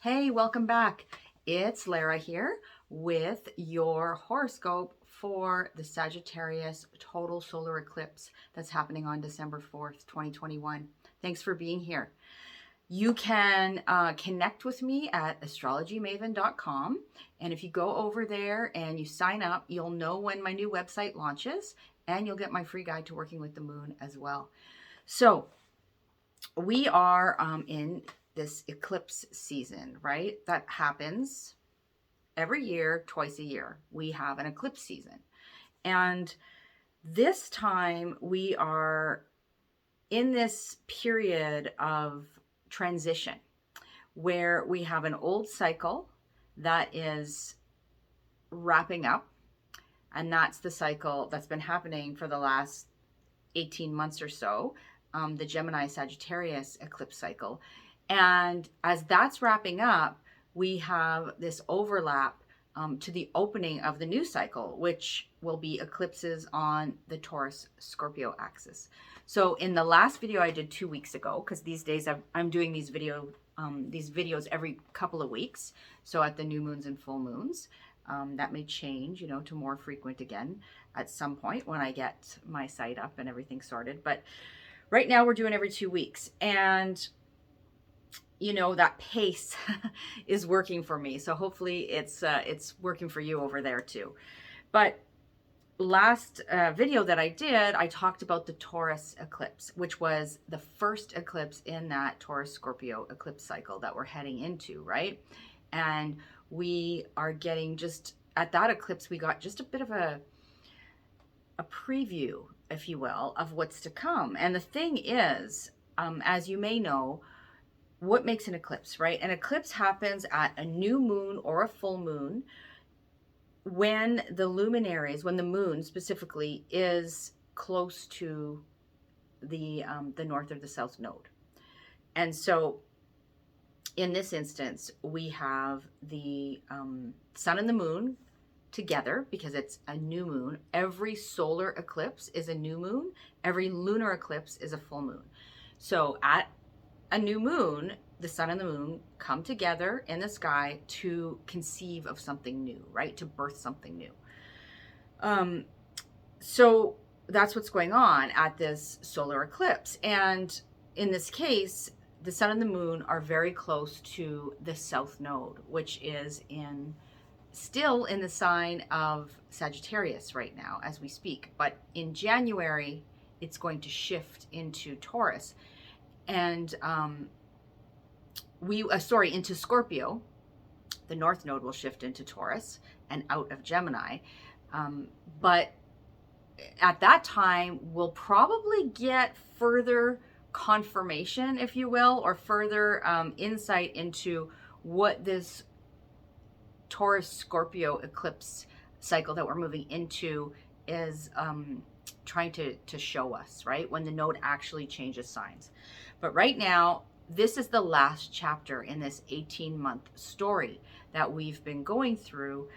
Hey, welcome back. It's Lara here with your horoscope for the Sagittarius total solar eclipse that's happening on December 4th, 2021. Thanks for being here. You can connect with me at astrologymaven.com. And if you go over there and you sign up, you'll know when my new website launches and you'll get my free guide to working with the moon as well. So we are in this eclipse season, right? That happens every year, twice a year. We have an eclipse season. And this time we are in this period of transition where we have an old cycle that is wrapping up. And that's the cycle that's been happening for the last 18 months or so, the Gemini Sagittarius eclipse cycle. And as that's wrapping up, we have this overlap to the opening of the new cycle, which will be eclipses on the Taurus Scorpio axis. So in the last video I did 2 weeks ago, because these days I'm doing these videos every couple of weeks. So at the new moons and full moons, that may change, to more frequent again at some point when I get my site up and everything sorted. But right now we're doing every 2 weeks, and that pace is working for me. So hopefully it's working for you over there too. But last video that I did, I talked about the Taurus eclipse, which was the first eclipse in that Taurus Scorpio eclipse cycle that we're heading into, right? And we are getting at that eclipse, we got just a bit of a preview, if you will, of what's to come. And the thing is, as you may know, what makes an eclipse, right? An eclipse happens at a new moon or a full moon when the luminaries, when the moon specifically is close to the north or the south node. And so in this instance, we have the sun and the moon together because it's a new moon. Every solar eclipse is a new moon. Every lunar eclipse is a full moon. So at a new moon, the sun and the moon come together in the sky to conceive of something new, right? To birth something new. So that's what's going on at this solar eclipse. And in this case, the sun and the moon are very close to the south node, which is still in the sign of Sagittarius right now as we speak. But in January, it's going to shift into Taurus. And into Scorpio. The north node will shift into Taurus and out of Gemini. But at that time, we'll probably get further confirmation, if you will, or further insight into what this Taurus Scorpio eclipse cycle that we're moving into is trying to show us, right? When the node actually changes signs. But right now, this is the last chapter in this 18-month story that we've been going through.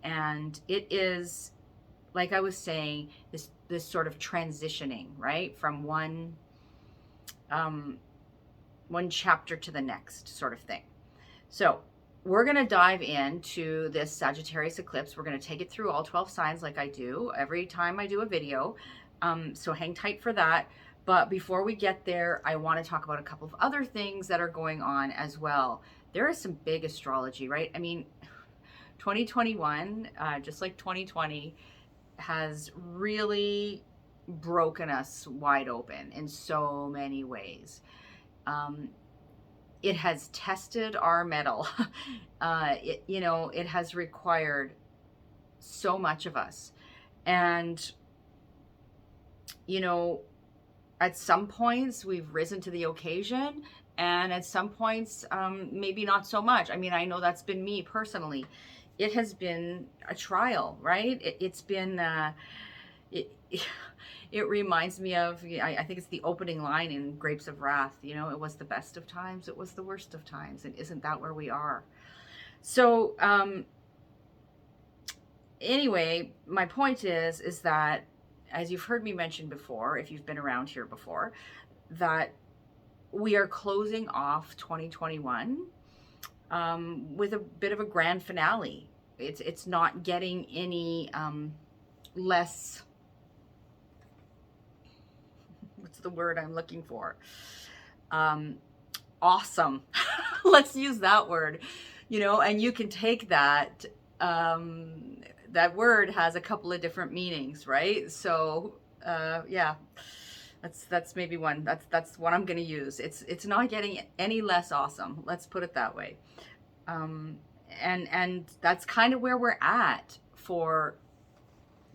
And it is, like I was saying, this sort of transitioning, right? From one chapter to the next sort of thing. So we're going to dive into this Sagittarius eclipse. We're going to take it through all 12 signs like I do every time I do a video. So hang tight for that. But before we get there, I want to talk about a couple of other things that are going on as well. There is some big astrology, right? I mean, 2021, just like 2020, has really broken us wide open in so many ways. It has tested our mettle. It has required so much of us. And, at some points we've risen to the occasion, and at some points, maybe not so much. I mean, I know that's been me personally. It has been a trial, right? It's been, it reminds me of, I think it's the opening line in Grapes of Wrath, it was the best of times, it was the worst of times, and isn't that where we are? So, anyway, my point is that, as you've heard me mention before, if you've been around here before, that we are closing off 2021 with a bit of a grand finale. It's not getting any less, what's the word I'm looking for? Awesome. Let's use that word, and you can take that. That word has a couple of different meanings, right? So, yeah, that's maybe one. That's what I'm going to use. It's not getting any less awesome. Let's put it that way. And that's kind of where we're at for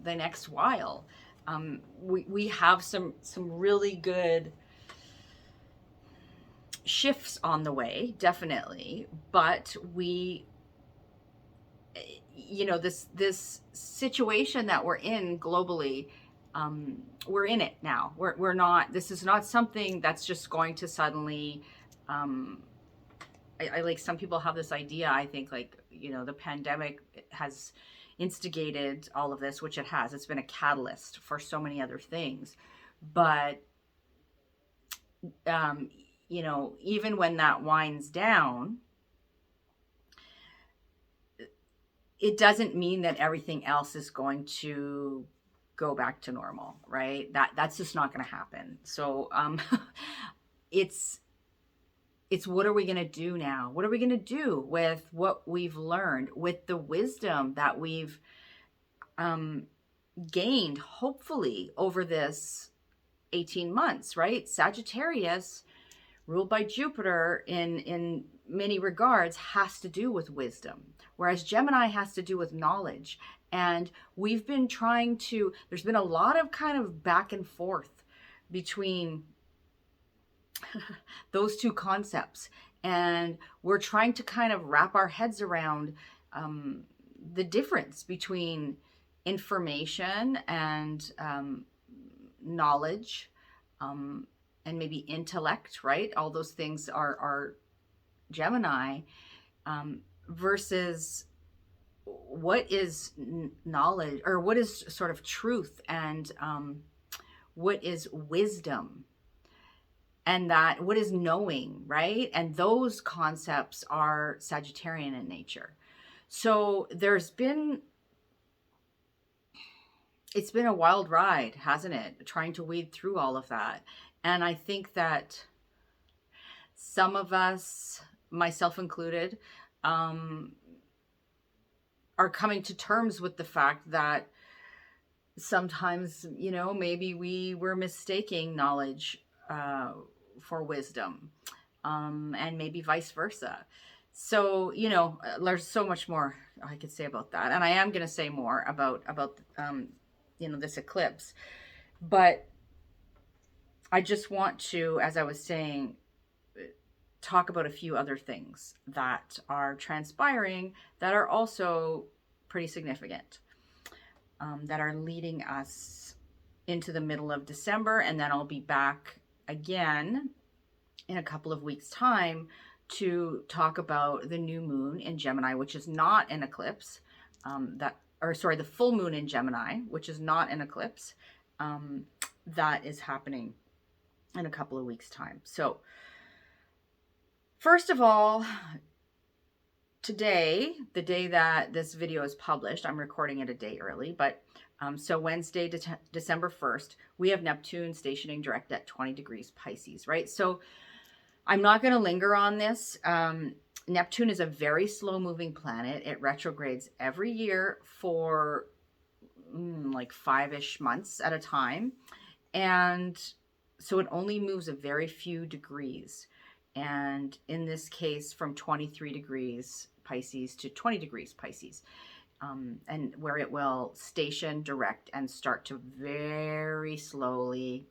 the next while. We have some really good shifts on the way, definitely, but this situation that we're in globally, we're in it now. We're not, this is not something that's just going to suddenly, I like, some people have this idea, I think, like, the pandemic has instigated all of this, which it has. It's been a catalyst for so many other things. But, even when that winds down, it doesn't mean that everything else is going to go back to normal, right? That's just not going to happen. So, it's what are we going to do now? What are we going to do with what we've learned, with the wisdom that we've gained, hopefully, over this 18 months, right? Sagittarius, ruled by Jupiter in many regards, has to do with wisdom, whereas Gemini has to do with knowledge. And we've been trying to, there's been a lot of kind of back and forth between those two concepts. And we're trying to kind of wrap our heads around the difference between information and knowledge, and maybe intellect, right? All those things are Gemini, versus what is knowledge, or what is sort of truth, and what is wisdom, and that what is knowing, right? And those concepts are Sagittarian in nature. So it's been a wild ride, hasn't it? Trying to weed through all of that. And I think that some of us, myself included, are coming to terms with the fact that sometimes, maybe we were mistaking knowledge for wisdom, and maybe vice versa. So, there's so much more I could say about that. And I am going to say more about this eclipse. But I just want to, as I was saying, talk about a few other things that are transpiring that are also pretty significant, that are leading us into the middle of December. And then I'll be back again in a couple of weeks' time to talk about the new moon in Gemini, which is not an eclipse, the full moon in Gemini, which is not an eclipse, that is happening in a couple of weeks' time. So, first of all, today, the day that this video is published, I'm recording it a day early, but so Wednesday, December 1st, we have Neptune stationing direct at 20 degrees Pisces, right? So I'm not going to linger on this. Neptune is a very slow-moving planet. It retrogrades every year for like 5-ish months at a time. And so it only moves a very few degrees. And in this case, from 23 degrees Pisces to 20 degrees Pisces. And where it will station direct and start to very slowly,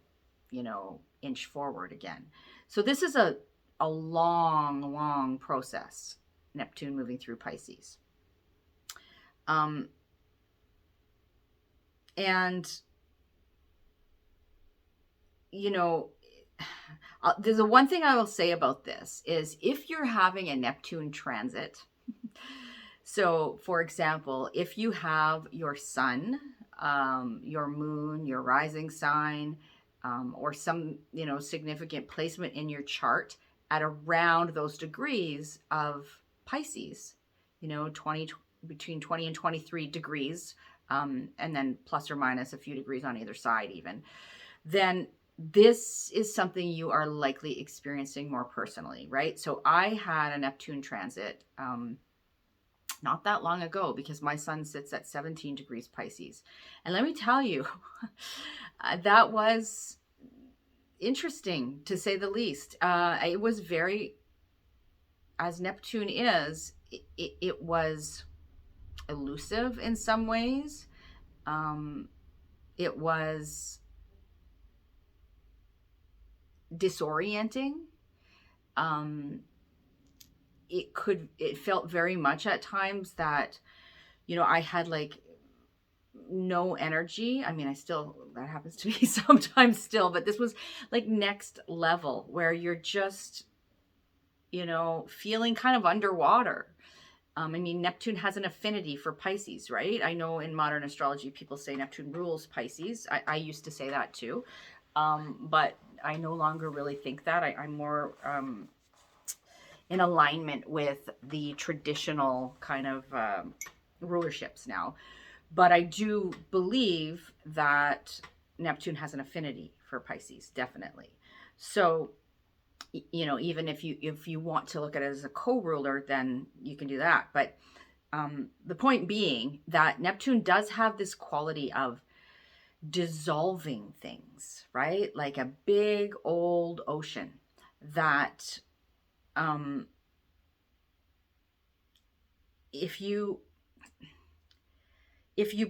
inch forward again. So this is a long process, Neptune moving through Pisces. And there's one thing I will say about this is, if you're having a Neptune transit, so for example, if you have your sun, your moon, your rising sign, or some, significant placement in your chart at around those degrees of Pisces, you know, between 20 and 23 degrees, and then plus or minus a few degrees on either side even, then this is something you are likely experiencing more personally, right? So I had a Neptune transit not that long ago, because my sun sits at 17 degrees Pisces. And let me tell you, that was interesting to say the least. It was very, as Neptune is, it was elusive in some ways. It was disorienting. It felt very much at times that, you know, I had like no energy. I mean, that happens to me sometimes still, but this was like next level where you're just, you know, feeling kind of underwater. I mean, Neptune has an affinity for Pisces, right? I know in modern astrology, people say Neptune rules Pisces. I used to say that too. But I no longer really think that. I'm more in alignment with the traditional kind of rulerships now. But I do believe that Neptune has an affinity for Pisces, definitely. So, you know, even if you want to look at it as a co-ruler, then you can do that. But the point being that Neptune does have this quality of dissolving things, right? Like a big old ocean that if you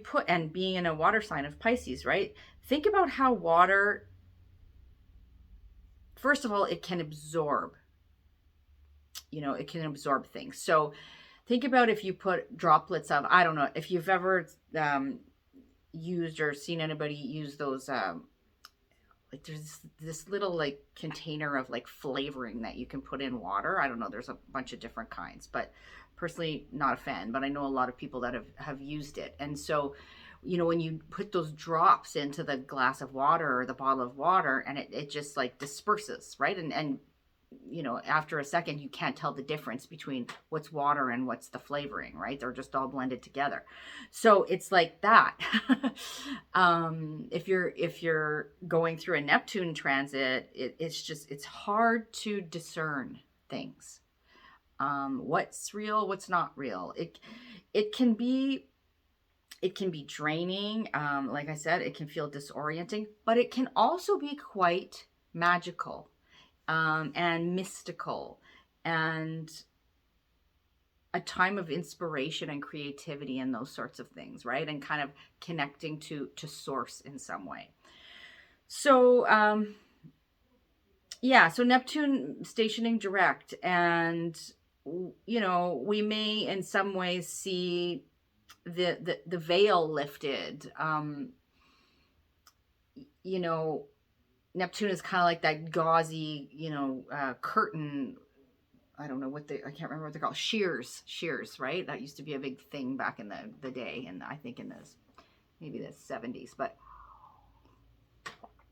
put, and being in a water sign of Pisces, right? Think about how water, first of all, it can absorb, you know, it can absorb things. So think about if you put droplets of, I don't know, if you've ever used or seen anybody use those, like there's this little like container of like flavoring that you can put in water. I don't know, there's a bunch of different kinds, but personally not a fan, but I know a lot of people that have used it. And so, you know, when you put those drops into the glass of water or the bottle of water, and it just like disperses, right? And you know, after a second, you can't tell the difference between what's water and what's the flavoring, right? They're just all blended together. So it's like that. If you're going through a Neptune transit, it's hard to discern things. What's real, what's not real. It can be draining. Like I said, it can feel disorienting, but it can also be quite magical. And mystical, and a time of inspiration and creativity and those sorts of things, right? And kind of connecting to source in some way. So, yeah, so Neptune stationing direct, and, you know, we may in some ways see the veil lifted. You know, Neptune is kind of like that gauzy, you know, curtain. I don't know I can't remember what they're called. Shears, right? That used to be a big thing back in the day. And I think in maybe the 70s, but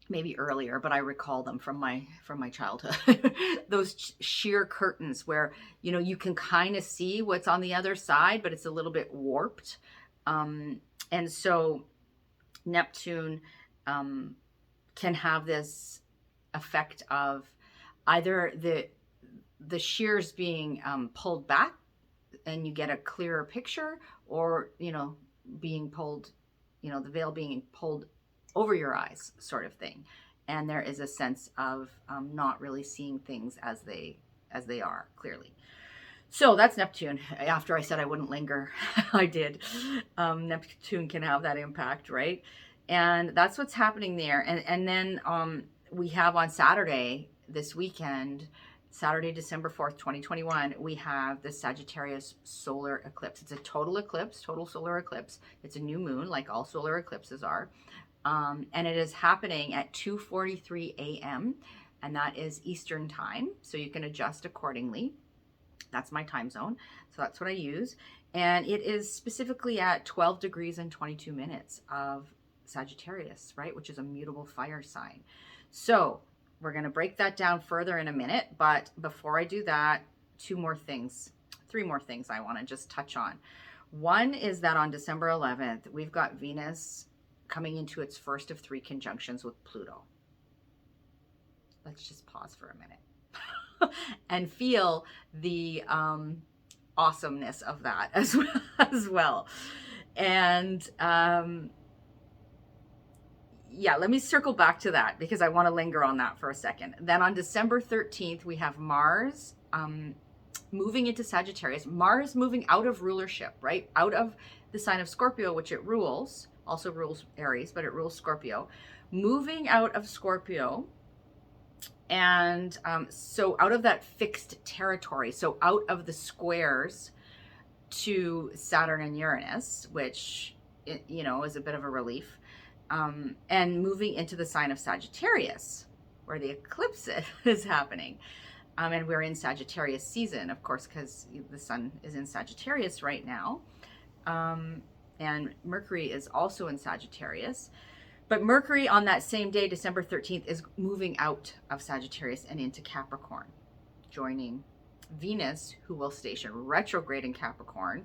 maybe earlier, but I recall them from my childhood. Those sheer curtains where, you know, you can kind of see what's on the other side, but it's a little bit warped. And so Neptune, can have this effect of either the shears being pulled back and you get a clearer picture, or, you know, being pulled, you know, the veil being pulled over your eyes, sort of thing. And there is a sense of not really seeing things as they are clearly. So that's Neptune. After I said I wouldn't linger, I did. Neptune can have that impact, right? And that's what's happening there. And then we have on Saturday this weekend, Saturday, December 4th, 2021, we have the Sagittarius solar eclipse. It's a total eclipse, total solar eclipse. It's a new moon, like all solar eclipses are. And it is happening at 2:43 a.m. and that is Eastern time. So you can adjust accordingly. That's my time zone. So that's what I use. And it is specifically at 12 degrees and 22 minutes of Sagittarius, right? Which is a mutable fire sign. So we're going to break that down further in a minute. But before I do that, three more things three more things I want to just touch on. One is that on December 11th, we've got Venus coming into its first of 3 conjunctions with Pluto. Let's just pause for a minute and feel the awesomeness of that as well. And yeah, let me circle back to that because I want to linger on that for a second. Then on December 13th, we have Mars moving into Sagittarius. Mars moving out of rulership, right? Out of the sign of Scorpio, which it rules, also rules Aries, but it rules Scorpio. Moving out of Scorpio. And so out of that fixed territory, so out of the squares to Saturn and Uranus, which, you know, is a bit of a relief, and moving into the sign of Sagittarius, where the eclipse is happening. And we're in Sagittarius season, of course, because the sun is in Sagittarius right now. And Mercury is also in Sagittarius. But Mercury on that same day, December 13th, is moving out of Sagittarius and into Capricorn, joining Venus, who will station retrograde in Capricorn.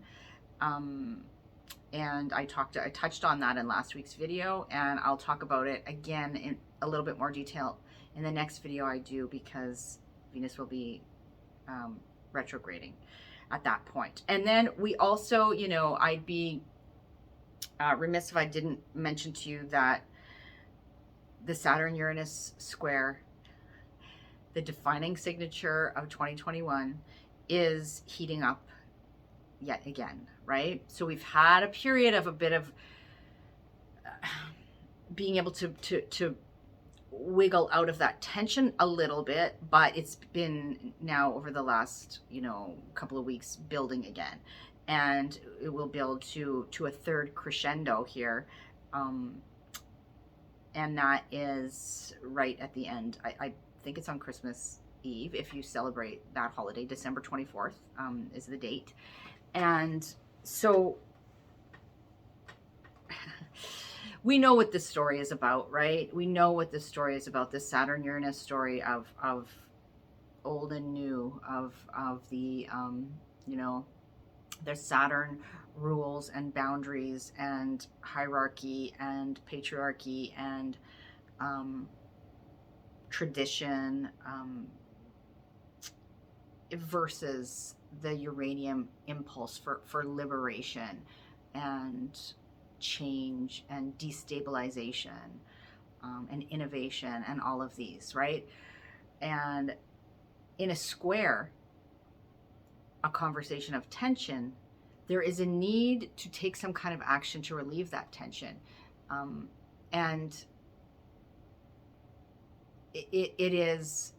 And I touched on that in last week's video, and I'll talk about it again in a little bit more detail in the next video I do, because Venus will be retrograding at that point. And then we also, you know, I'd be remiss if I didn't mention to you that the Saturn-Uranus square, the defining signature of 2021, is heating up yet again, right? So we've had a period of a bit of being able to wiggle out of that tension a little bit, but it's been now over the last, you know, couple of weeks building again, and it will build to a third crescendo here, and that is right at the end. I think it's on Christmas Eve, if you celebrate that holiday. December 24th is the date. And so we know what this story is about, right? We know what this story is about, this Saturn-Uranus story of old and new, of the, you know, there's Saturn rules and boundaries and hierarchy and patriarchy and tradition versus the uranium impulse for liberation and change and destabilization and innovation and all of these, right? And in a square, a conversation of tension, there is a need to take some kind of action to relieve that tension. And it is,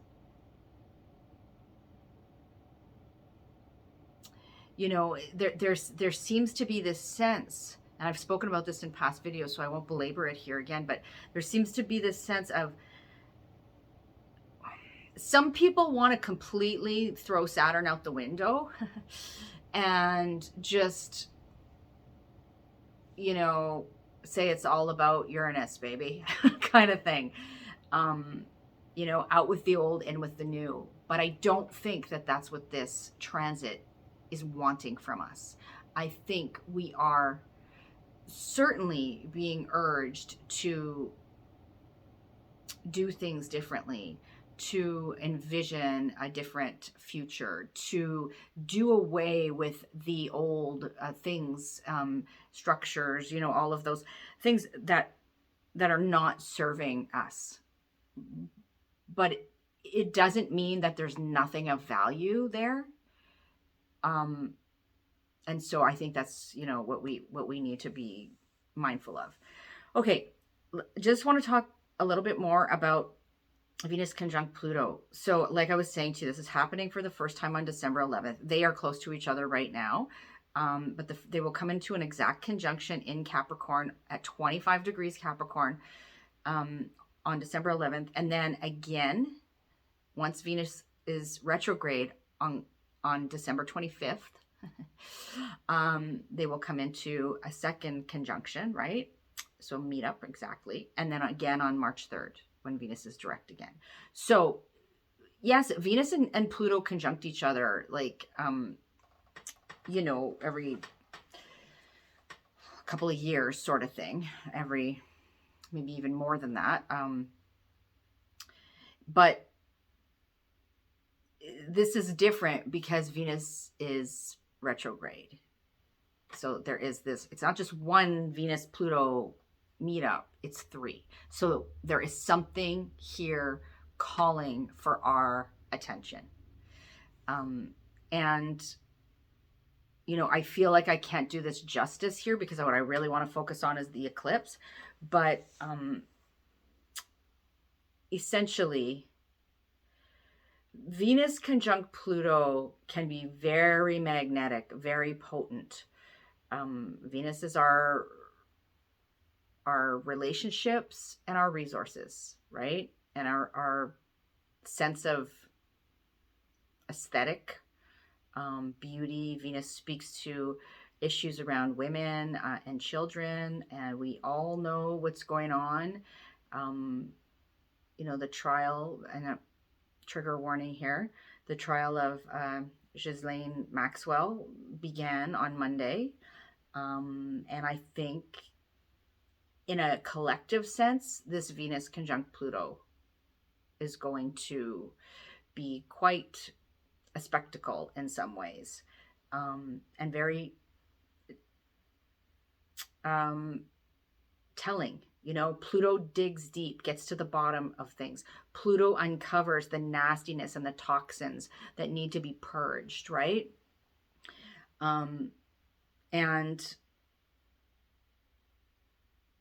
you know, there seems to be this sense, and I've spoken about this in past videos, so I won't belabor it here again, but there seems to be this sense of some people want to completely throw Saturn out the window and just, you know, say it's all about Uranus, baby, kind of thing. You know, out with the old, in with the new. But I don't think that that's what this transit is wanting from us. I think we are certainly being urged to do things differently, to envision a different future, to do away with the old things, structures, you know, all of those things that are not serving us. But it doesn't mean that there's nothing of value there. And so I think that's, you know, what we need to be mindful of. Okay, just want to talk a little bit more about Venus conjunct Pluto. So like I was saying to you, this is happening for the first time on December 11th. They are close to each other right now, but they will come into an exact conjunction in Capricorn at 25 degrees Capricorn on December 11th. And then again, once Venus is retrograde on December 25th, they will come into a second conjunction, right? So meet up exactly. And then again on March 3rd, when Venus is direct again. So yes, Venus and Pluto conjunct each other, like you know, every couple of years sort of thing, every, maybe even more than that. But this is different because Venus is retrograde. So there is this, it's not just one Venus-Pluto meetup, it's 3. So there is something here calling for our attention. And, you know, I feel like I can't do this justice here because what I really want to focus on is the eclipse. But essentially, Venus conjunct Pluto can be very magnetic, very potent. Venus is our relationships and our resources, right? And our sense of aesthetic, beauty. Venus speaks to issues around women and children, and we all know what's going on. You know, the trial, and a trigger warning here, the trial of Ghislaine Maxwell began on Monday. And I think in a collective sense, this Venus conjunct Pluto is going to be quite a spectacle in some ways, and very telling. You know, Pluto digs deep, gets to the bottom of things. Pluto uncovers the nastiness and the toxins that need to be purged, right? And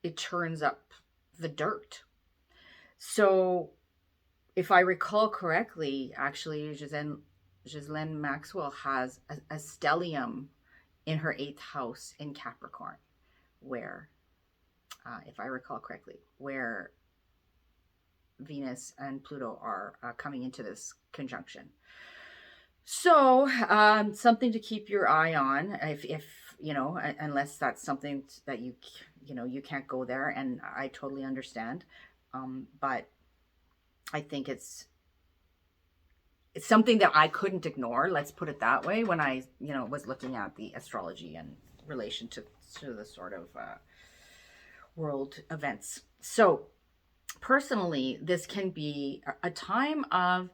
it turns up the dirt. So if I recall correctly, actually, Ghislaine Maxwell has a stellium in her 8th house in Capricorn, where, if I recall correctly, where Venus and Pluto are coming into this conjunction. So something to keep your eye on, if you know, unless that's something that you know, you can't go there, and I totally understand. But I think it's something that I couldn't ignore, let's put it that way, when I, you know, was looking at the astrology in relation to the sort of world events. So personally, this can be a time of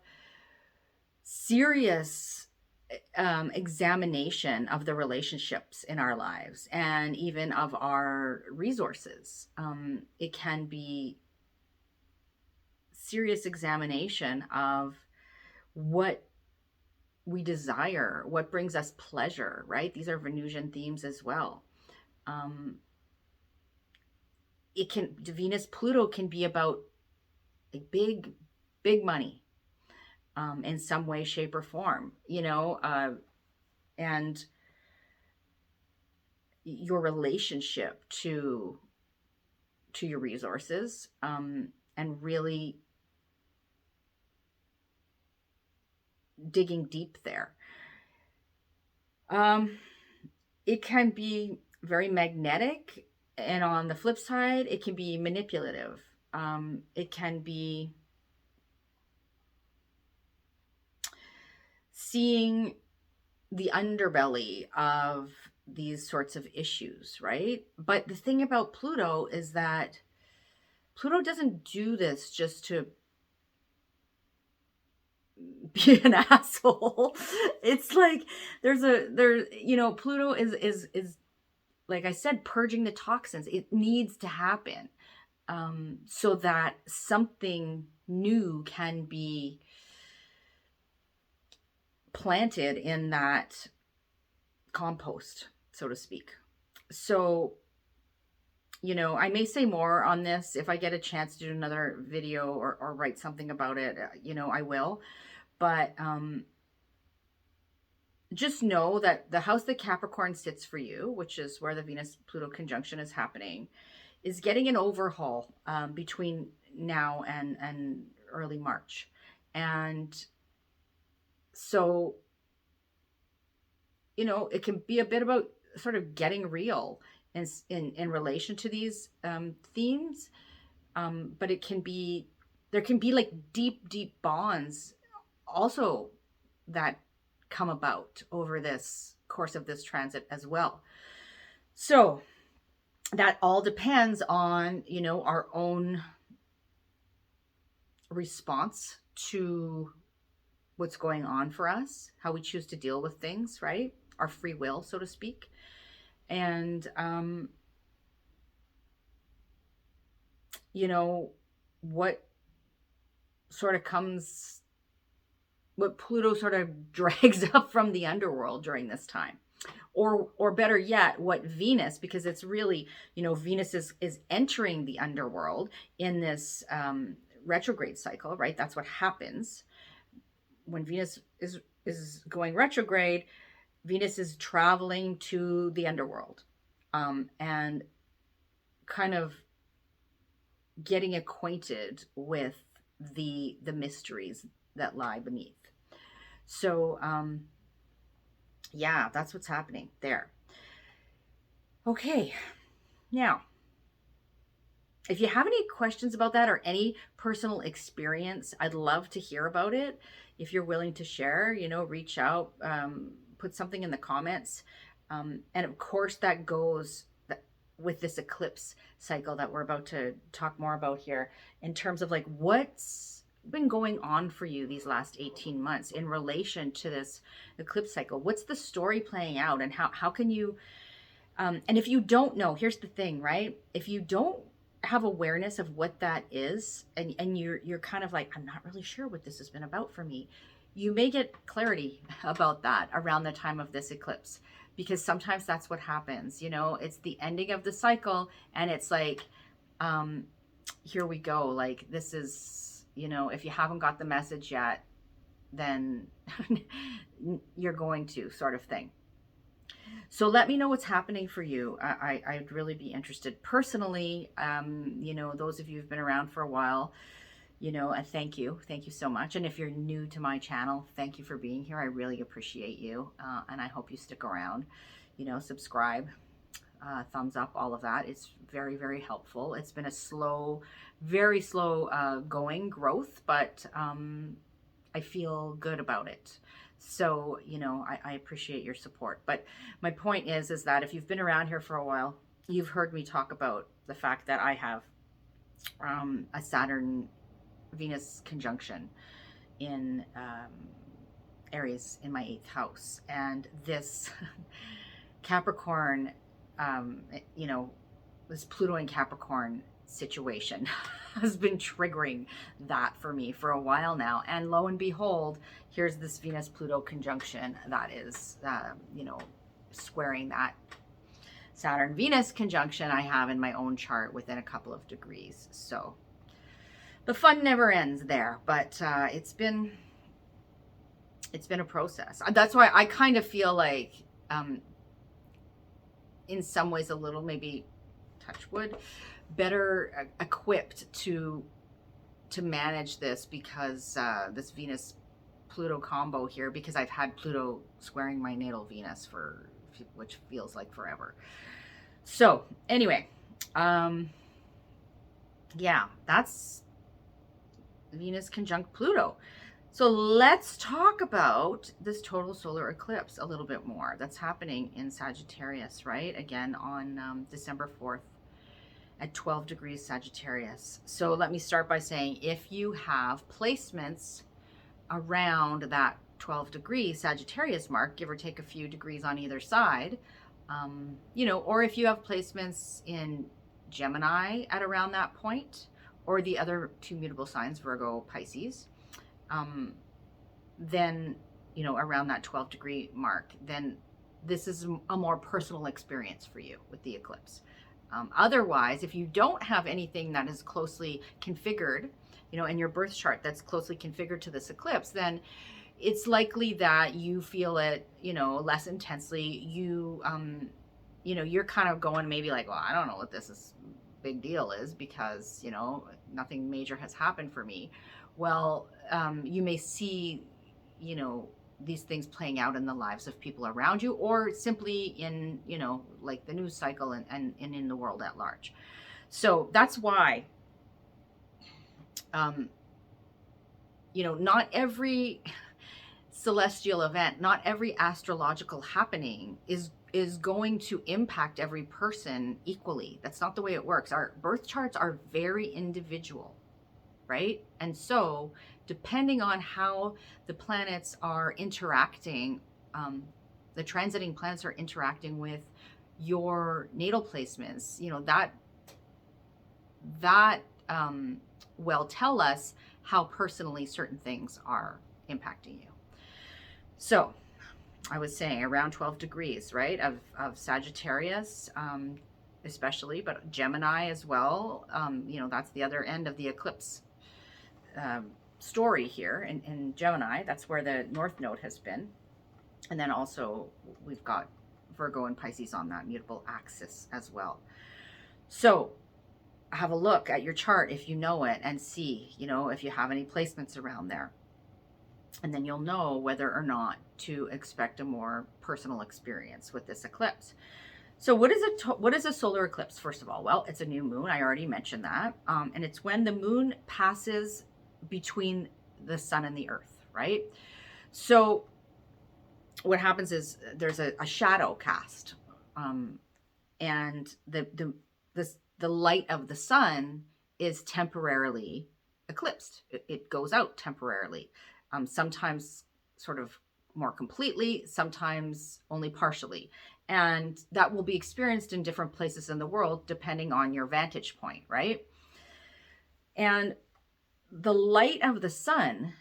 serious examination of the relationships in our lives and even of our resources. It can be serious examination of what we desire, what brings us pleasure, right? These are Venusian themes as well. Venus Pluto can be about like big money, in some way, shape, or form, you know, and your relationship to your resources, and really digging deep there. It can be very magnetic, and on the flip side, it can be manipulative. It can be seeing the underbelly of these sorts of issues, right? But the thing about Pluto is that Pluto doesn't do this just to be an asshole. It's like you know, Pluto is like I said, purging the toxins. It needs to happen, so that something new can be planted in that compost, so to speak. So, you know, I may say more on this if I get a chance to do another video or write something about it, you know, I will. But just know that the house that Capricorn sits for you, which is where the Venus-Pluto conjunction is happening, is getting an overhaul between now and early March. And so, you know, it can be a bit about sort of getting real in relation to these themes. But there can be like deep bonds also that come about over this course of this transit as well. So that all depends on, you know, our own response to what's going on for us, how we choose to deal with things, right? Our free will, so to speak. And, you know, what sort of comes, what Pluto sort of drags up from the underworld during this time. Or better yet, what Venus, because it's really, you know, Venus is entering the underworld in this retrograde cycle, right? That's what happens when Venus is going retrograde. Venus is traveling to the underworld, and kind of getting acquainted with the mysteries that lie beneath. So, yeah, that's what's happening there. Okay, now, if you have any questions about that or any personal experience, I'd love to hear about it. If you're willing to share, you know, reach out, put something in the comments. And of course, that goes with this eclipse cycle that we're about to talk more about here, in terms of like what's been going on for you these last 18 months in relation to this eclipse cycle. What's the story playing out, and how can you, and if you don't know, here's the thing, right? If you don't have awareness of what that is, and you're kind of like, I'm not really sure what this has been about for me, you may get clarity about that around the time of this eclipse, because sometimes that's what happens. You know, it's the ending of the cycle, and it's like, here we go. Like, this is, you know, if you haven't got the message yet, then you're going to, sort of thing. So let me know what's happening for you. I'd really be interested. Personally, you know, those of you who've been around for a while, you know, thank you. Thank you so much. And if you're new to my channel, thank you for being here. I really appreciate you. And I hope you stick around, you know, subscribe, thumbs up, all of that. It's very, very helpful. It's been a slow, very slow going growth, but I feel good about it. So, you know, I appreciate your support. But my point is that if you've been around here for a while, you've heard me talk about the fact that I have a Saturn-Venus conjunction in Aries in my 8th house. And this Capricorn, you know, this Pluto in Capricorn situation has been triggering that for me for a while now. And lo and behold, here's this Venus-Pluto conjunction that is, you know, squaring that Saturn-Venus conjunction I have in my own chart within a couple of degrees. So the fun never ends there, but it's been a process. That's why I kind of feel like, in some ways, a little, maybe touch wood, better equipped to manage this, because this Venus Pluto combo here, because I've had Pluto squaring my natal Venus for, which feels like forever. So anyway, yeah, that's Venus conjunct Pluto. So let's talk about this total solar eclipse a little bit more. That's happening in Sagittarius, right? Again, on December 4th at 12 degrees Sagittarius. So let me start by saying, if you have placements around that 12 degree Sagittarius mark, give or take a few degrees on either side, you know, or if you have placements in Gemini at around that point, or the other two mutable signs, Virgo, Pisces, then, you know, around that 12 degree mark, then this is a more personal experience for you with the eclipse. Otherwise, if you don't have anything that is closely configured, you know, in your birth chart that's closely configured to this eclipse, then it's likely that you feel it, you know, less intensely. You know, you're kind of going maybe like, well, I don't know what this is big deal is, because, you know, nothing major has happened for me. Well, you may see, you know, these things playing out in the lives of people around you, or simply in, you know, like the news cycle and in the world at large. So that's why, you know, not every celestial event, not every astrological happening is going to impact every person equally. That's not the way it works. Our birth charts are very individual, right? And so depending on how the planets are interacting, the transiting planets are interacting with your natal placements, you know, that will tell us how personally certain things are impacting you. So I was saying around 12 degrees, right, of Sagittarius, especially, but Gemini as well. You know, that's the other end of the eclipse story here in Gemini. That's where the North Node has been. And then also we've got Virgo and Pisces on that mutable axis as well. So have a look at your chart if you know it and see, you know, if you have any placements around there. And then you'll know whether or not to expect a more personal experience with this eclipse. So what is a solar eclipse, first of all? Well, it's a new moon. I already mentioned that. And it's when the moon passes between the sun and the earth, right? So what happens is there's a shadow cast. And the light of the sun is temporarily eclipsed. It goes out temporarily. Sometimes sort of more completely, sometimes only partially. And that will be experienced in different places in the world, depending on your vantage point, right? And the light of the sun,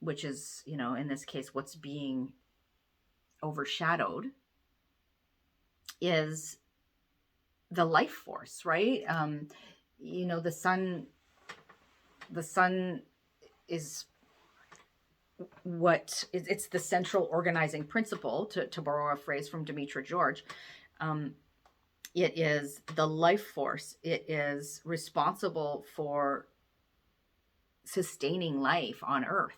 which is, you know, in this case, what's being overshadowed, is the life force, right? You know, the sun is it's the central organizing principle, to borrow a phrase from Demetra George. It is the life force. It is responsible for sustaining life on Earth.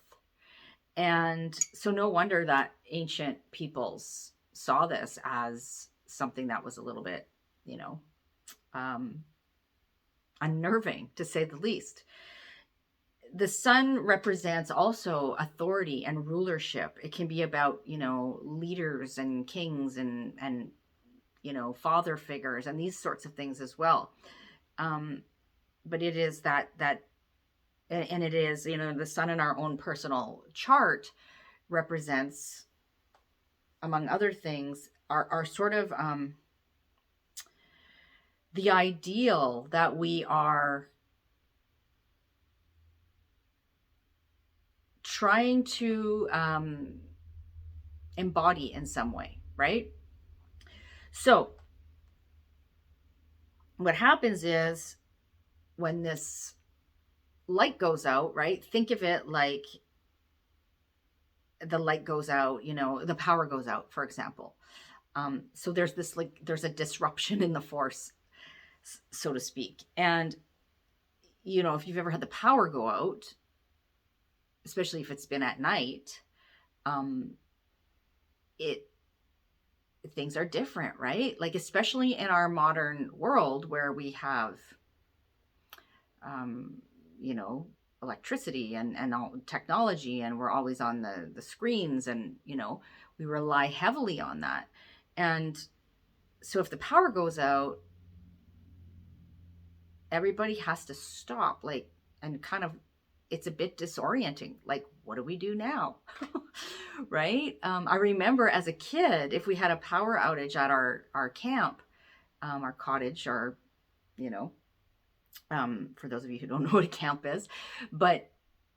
And so no wonder that ancient peoples saw this as something that was a little bit, you know, unnerving, to say the least. The sun represents also authority and rulership. It can be about, you know, leaders and kings and you know, father figures and these sorts of things as well. But it is that and it is, you know, the sun in our own personal chart represents, among other things, our sort of the ideal that we are trying to embody in some way, right? So what happens is when this light goes out, right? Think of it like the light goes out, you know, the power goes out, for example. So there's this, like, there's a disruption in the force, so to speak. And, you know, if you've ever had the power go out, especially if it's been at night, things are different, right? Like, especially in our modern world where we have, you know, electricity and all technology, and we're always on the screens, and, you know, we rely heavily on that. And so if the power goes out, everybody has to stop, like, and kind of, it's a bit disorienting. Like, what do we do now? Right? I remember as a kid, if we had a power outage at our camp, our cottage, or, you know, for those of you who don't know what a camp is, but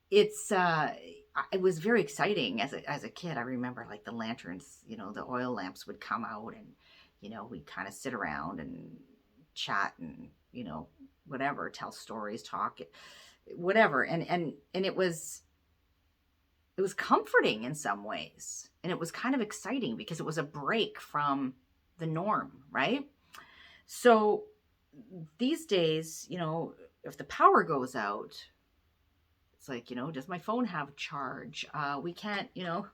it's, it was very exciting as a kid. I remember, like, the lanterns, you know, the oil lamps would come out, and, you know, we'd kind of sit around and chat and, you know, whatever, tell stories, talk, whatever. And it was comforting in some ways. And it was kind of exciting because it was a break from the norm, right? So these days, you know, if the power goes out, it's like, you know, does my phone have charge? We can't, you know,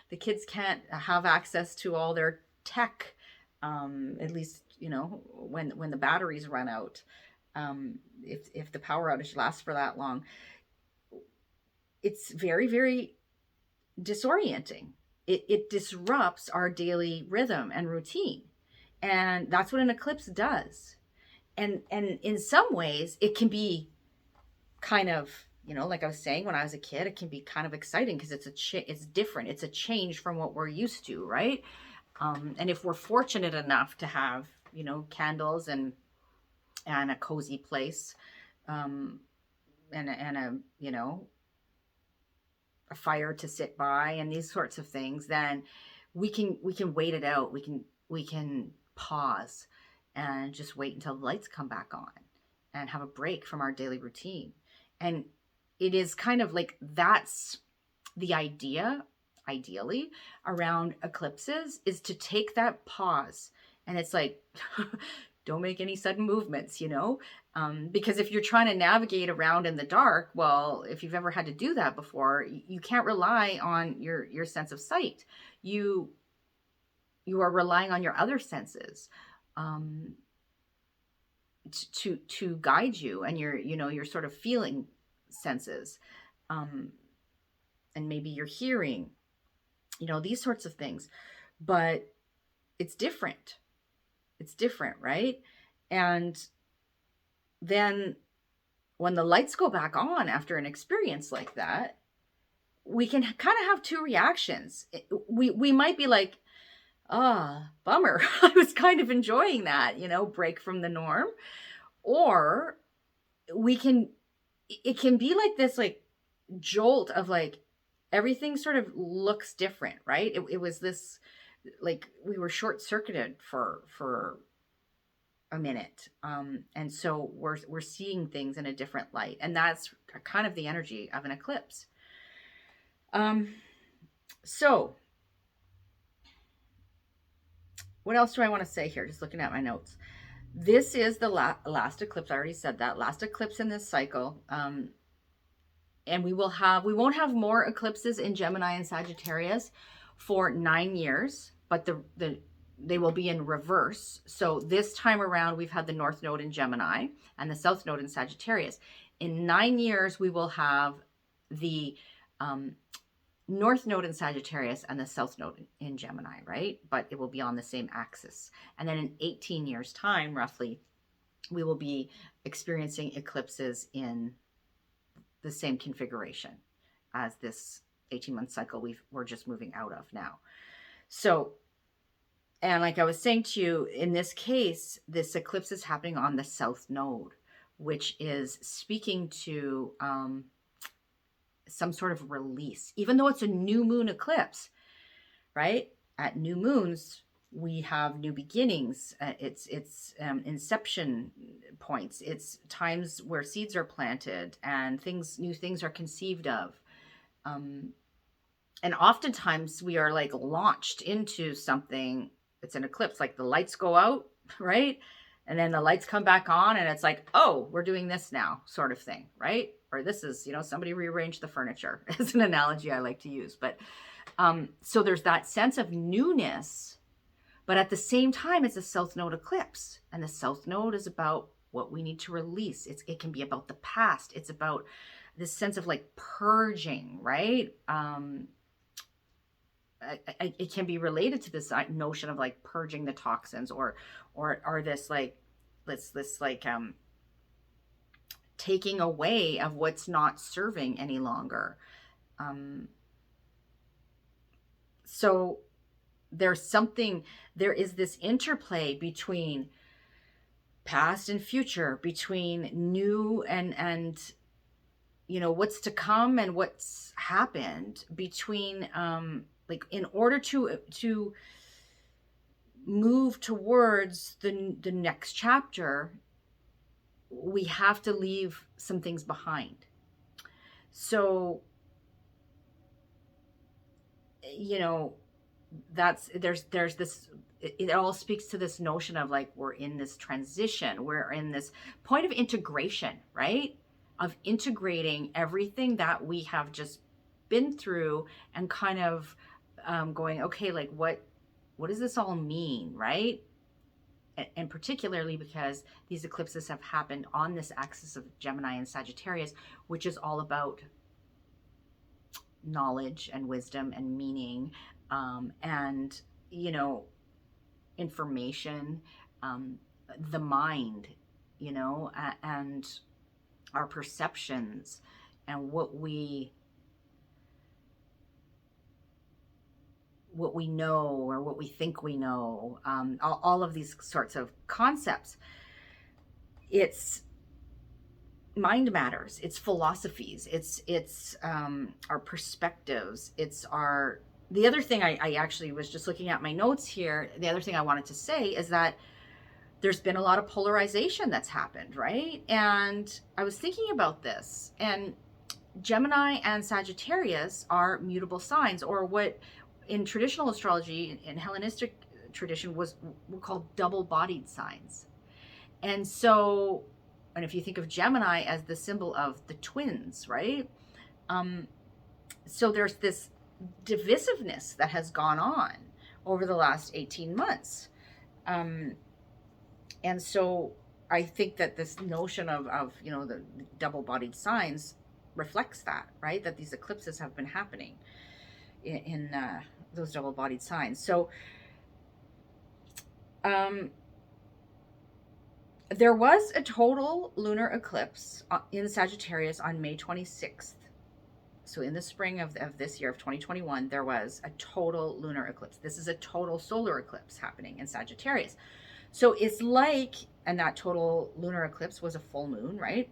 the kids can't have access to all their tech, at least, you know, when the batteries run out. If the power outage lasts for that long, it's very, very disorienting. It disrupts our daily rhythm and routine. And that's what an eclipse does. And in some ways, it can be kind of, like I was saying, when I was a kid, it can be kind of exciting because it's different. It's a change from what we're used to, right? And if we're fortunate enough to have, candles and a cozy place, and a a fire to sit by and these sorts of things, then we can wait it out. We can pause and just wait until the lights come back on and have a break from our daily routine. And it is kind of like, that's the idea, ideally, around eclipses, is to take that pause. And it's like, don't make any sudden movements, because if you're trying to navigate around in the dark, well, if you've ever had to do that before, you can't rely on your sense of sight. You are relying on your other senses to guide you, and your sort of feeling senses, and maybe your hearing, these sorts of things. But it's different. It's different, right? And then when the lights go back on after an experience like that, we can kind of have two reactions. We might be like, bummer. I was kind of enjoying that, break from the norm. Or it can be like this, like, jolt of like, everything sort of looks different, right? It was this, like, we were short-circuited for a minute. And so we're seeing things in a different light. And that's kind of the energy of an eclipse. So what else do I want to say here? Just looking at my notes. This is the last eclipse. I already said that. Last eclipse in this cycle. And we won't have more eclipses in Gemini and Sagittarius for 9 years, but they will be in reverse. So this time around, we've had the North Node in Gemini and the South Node in Sagittarius. In 9 years, we will have the North Node in Sagittarius and the South Node in Gemini, right? But it will be on the same axis. And then in 18 years' time, roughly, we will be experiencing eclipses in the same configuration as this 18-month cycle we're just moving out of now. So, and like I was saying to you, in this case, this eclipse is happening on the South Node, which is speaking to some sort of release, even though it's a new moon eclipse, right? At new moons, we have new beginnings. It's inception points. It's times where seeds are planted and new things are conceived of. And oftentimes we are like launched into something. It's an eclipse, like the lights go out, right? And then the lights come back on and it's like, oh, we're doing this now, sort of thing, right? Or this is, somebody rearranged the furniture is an analogy I like to use. But so there's that sense of newness, but at the same time, it's a South Node eclipse. And the South Node is about what we need to release. It can be about the past. It's about this sense of like purging, right? It can be related to this notion of like purging the toxins or this like, this like, taking away of what's not serving any longer. So there is this interplay between past and future, between new and what's to come and what's happened, between like, in order to move towards the next chapter, we have to leave some things behind. So there's this, it all speaks to this notion of like, we're in this transition, we're in this point of integration, right? Of integrating everything that we have just been through and kind of going, okay, like what does this all mean, right? And particularly because these eclipses have happened on this axis of Gemini and Sagittarius, which is all about knowledge and wisdom and meaning, and, you know, information, the mind, you know, and our perceptions and what we know or what we think we know, all of these sorts of concepts. It's mind matters, it's philosophies, it's our perspectives, it's our, the other thing I actually was just looking at my notes here, the other thing I wanted to say is that there's been a lot of polarization that's happened, right? And I was thinking about this, and Gemini and Sagittarius are mutable signs, or what in traditional astrology, in Hellenistic tradition, were called double-bodied signs. And so, and if you think of Gemini as the symbol of the twins, right? So there's this divisiveness that has gone on over the last 18 months. And so I think that this notion of you know, the double-bodied signs reflects that, right? That these eclipses have been happening in those double-bodied signs. So there was a total lunar eclipse in Sagittarius on May 26th. So in the spring of this year of 2021, there was a total lunar eclipse. This is a total solar eclipse happening in Sagittarius. So it's like, and that total lunar eclipse was a full moon, right?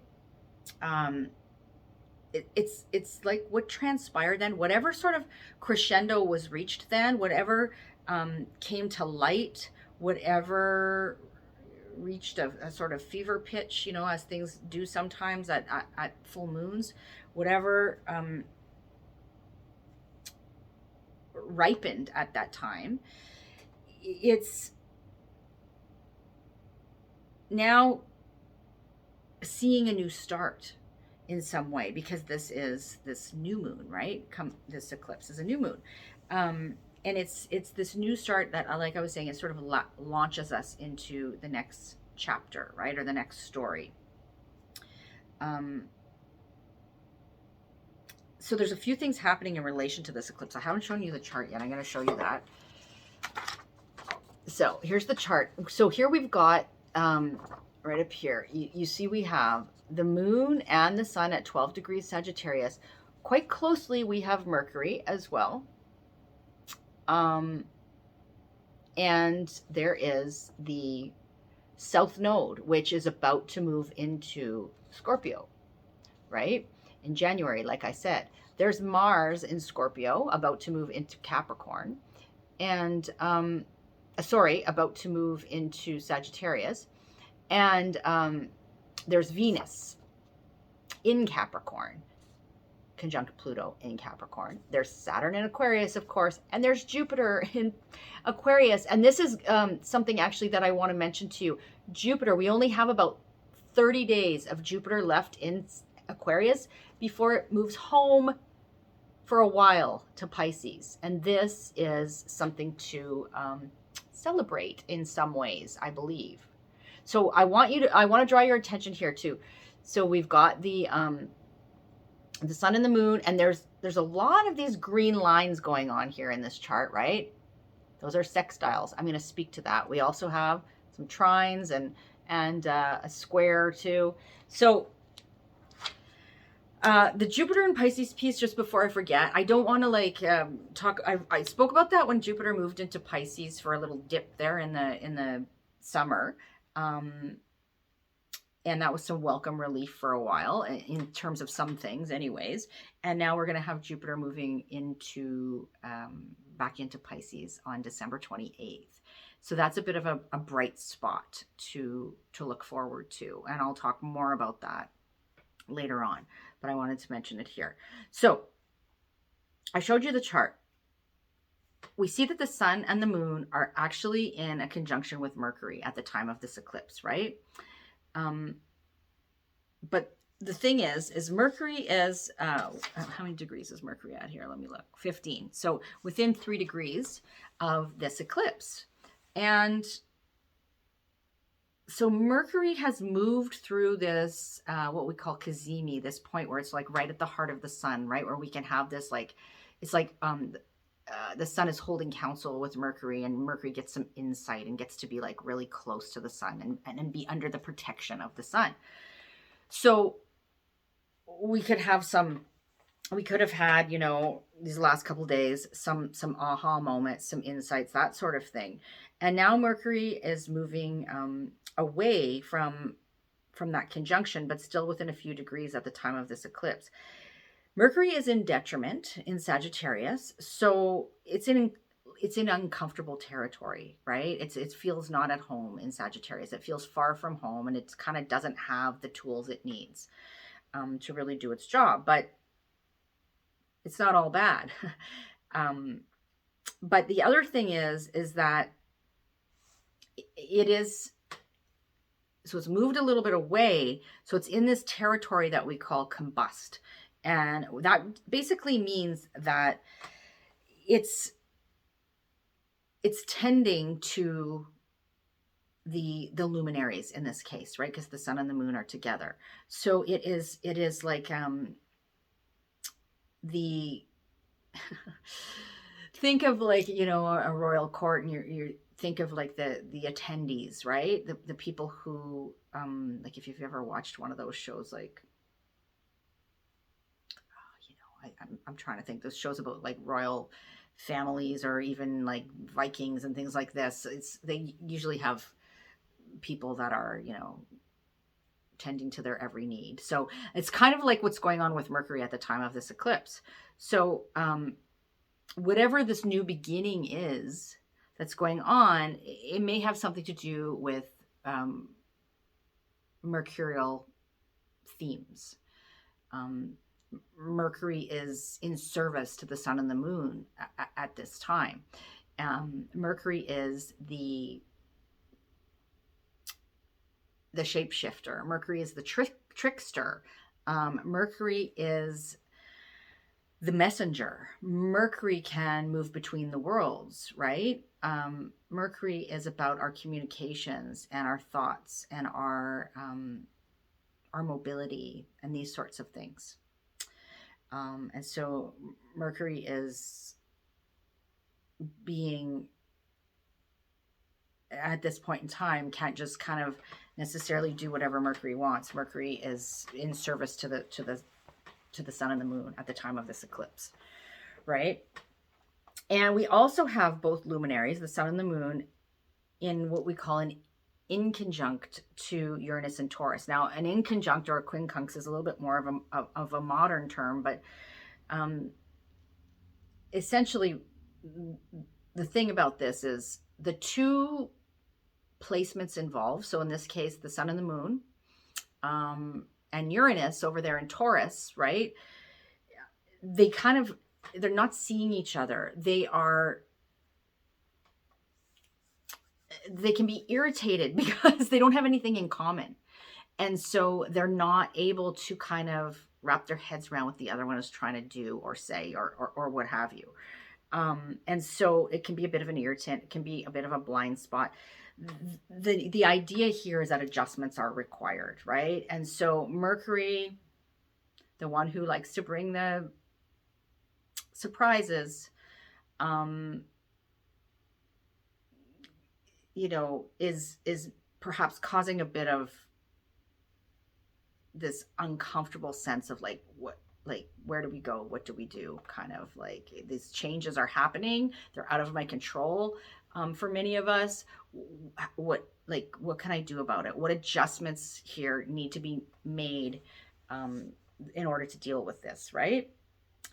It's like what transpired then, whatever sort of crescendo was reached then, whatever came to light, whatever reached a sort of fever pitch, you know, as things do sometimes at full moons, whatever ripened at that time, it's now seeing a new start in some way, because this is this new moon, right? This eclipse is a new moon. And it's this new start that, like I was saying, it sort of launches us into the next chapter, right? Or the next story. So there's a few things happening in relation to this eclipse. I haven't shown you the chart yet. I'm going to show you that. So here's the chart. So here we've got, right up here, you see we have the moon and the sun at 12 degrees Sagittarius. Quite closely, we have Mercury as well. And there is the South Node, which is about to move into Scorpio, right? In January, like I said. There's Mars in Scorpio, about to move into Capricorn. And, about to move into Sagittarius. And there's Venus in Capricorn, conjunct Pluto in Capricorn. There's Saturn in Aquarius, of course, and there's Jupiter in Aquarius. And this is something actually that I want to mention to you. Jupiter, we only have about 30 days of Jupiter left in Aquarius before it moves home for a while to Pisces. And this is something to celebrate in some ways, I believe. So I want to draw your attention here too. So we've got the sun and the moon, and there's a lot of these green lines going on here in this chart, right? Those are sextiles. I'm going to speak to that. We also have some trines and a square too. So the Jupiter and Pisces piece, just before I forget, I don't want to talk. I spoke about that when Jupiter moved into Pisces for a little dip there in the summer. And that was some welcome relief for a while in terms of some things anyways. And now we're going to have Jupiter moving into back into Pisces on December 28th. So that's a bit of a bright spot to look forward to. And I'll talk more about that later on, but I wanted to mention it here. So I showed you the chart. We see that the sun and the moon are actually in a conjunction with Mercury at the time of this eclipse, right? But the thing is Mercury is, how many degrees is Mercury at here? Let me look, 15. So within 3 degrees of this eclipse. And So Mercury has moved through this, what we call cazimi, this point where it's like right at the heart of the sun, right? Where we can have this like, it's like the sun is holding counsel with Mercury, and Mercury gets some insight and gets to be like really close to the sun and be under the protection of the sun. So we could have had, you know, these last couple days, some aha moments, some insights, that sort of thing. And now Mercury is moving away from that conjunction, but still within a few degrees at the time of this eclipse. Mercury is in detriment in Sagittarius, so it's in uncomfortable territory, right? It feels not at home in Sagittarius. It feels far from home, and it kind of doesn't have the tools it needs to really do its job. But it's not all bad. But the other thing is that it is, so it's moved a little bit away. So it's in this territory that we call combust. And that basically means that it's tending to the luminaries in this case, right? Because the sun and the moon are together. So it is like the think of like, you know, a royal court, and you think of like the attendees, right? The people who like, if you've ever watched one of those shows, like, you know, I'm trying to think, those shows about like royal families, or even like Vikings and things like this. They usually have people that are, you know, tending to their every need. So it's kind of like what's going on with Mercury at the time of this eclipse. So whatever this new beginning is that's going on, it may have something to do with mercurial themes. Mercury is in service to the sun and the moon at this time. Mercury is the shapeshifter. Mercury is the trickster. Mercury is the messenger. Mercury can move between the worlds, right? Mercury is about our communications and our thoughts and our mobility and these sorts of things. And so Mercury is being, at this point in time, can't just kind of necessarily do whatever Mercury wants. Mercury is in service to the sun and the moon at the time of this eclipse, right? And we also have both luminaries, the sun and the moon, in what we call an inconjunct to Uranus and Taurus. Now, an inconjunct or a quincunx is a little bit more of a modern term, but essentially the thing about this is the two placements involved. So in this case, the sun and the moon, and Uranus over there in Taurus, right? They're not seeing each other. They can be irritated because they don't have anything in common. And so they're not able to kind of wrap their heads around what the other one is trying to do or say or what have you. And so it can be a bit of an irritant. It can be a bit of a blind spot. The idea here is that adjustments are required, right? And so Mercury, the one who likes to bring the surprises, you know, is perhaps causing a bit of this uncomfortable sense of like, where do we go? What do we do? Kind of like, these changes are happening. They're out of my control. For many of us, what can I do about it? What adjustments here need to be made in order to deal with this, right?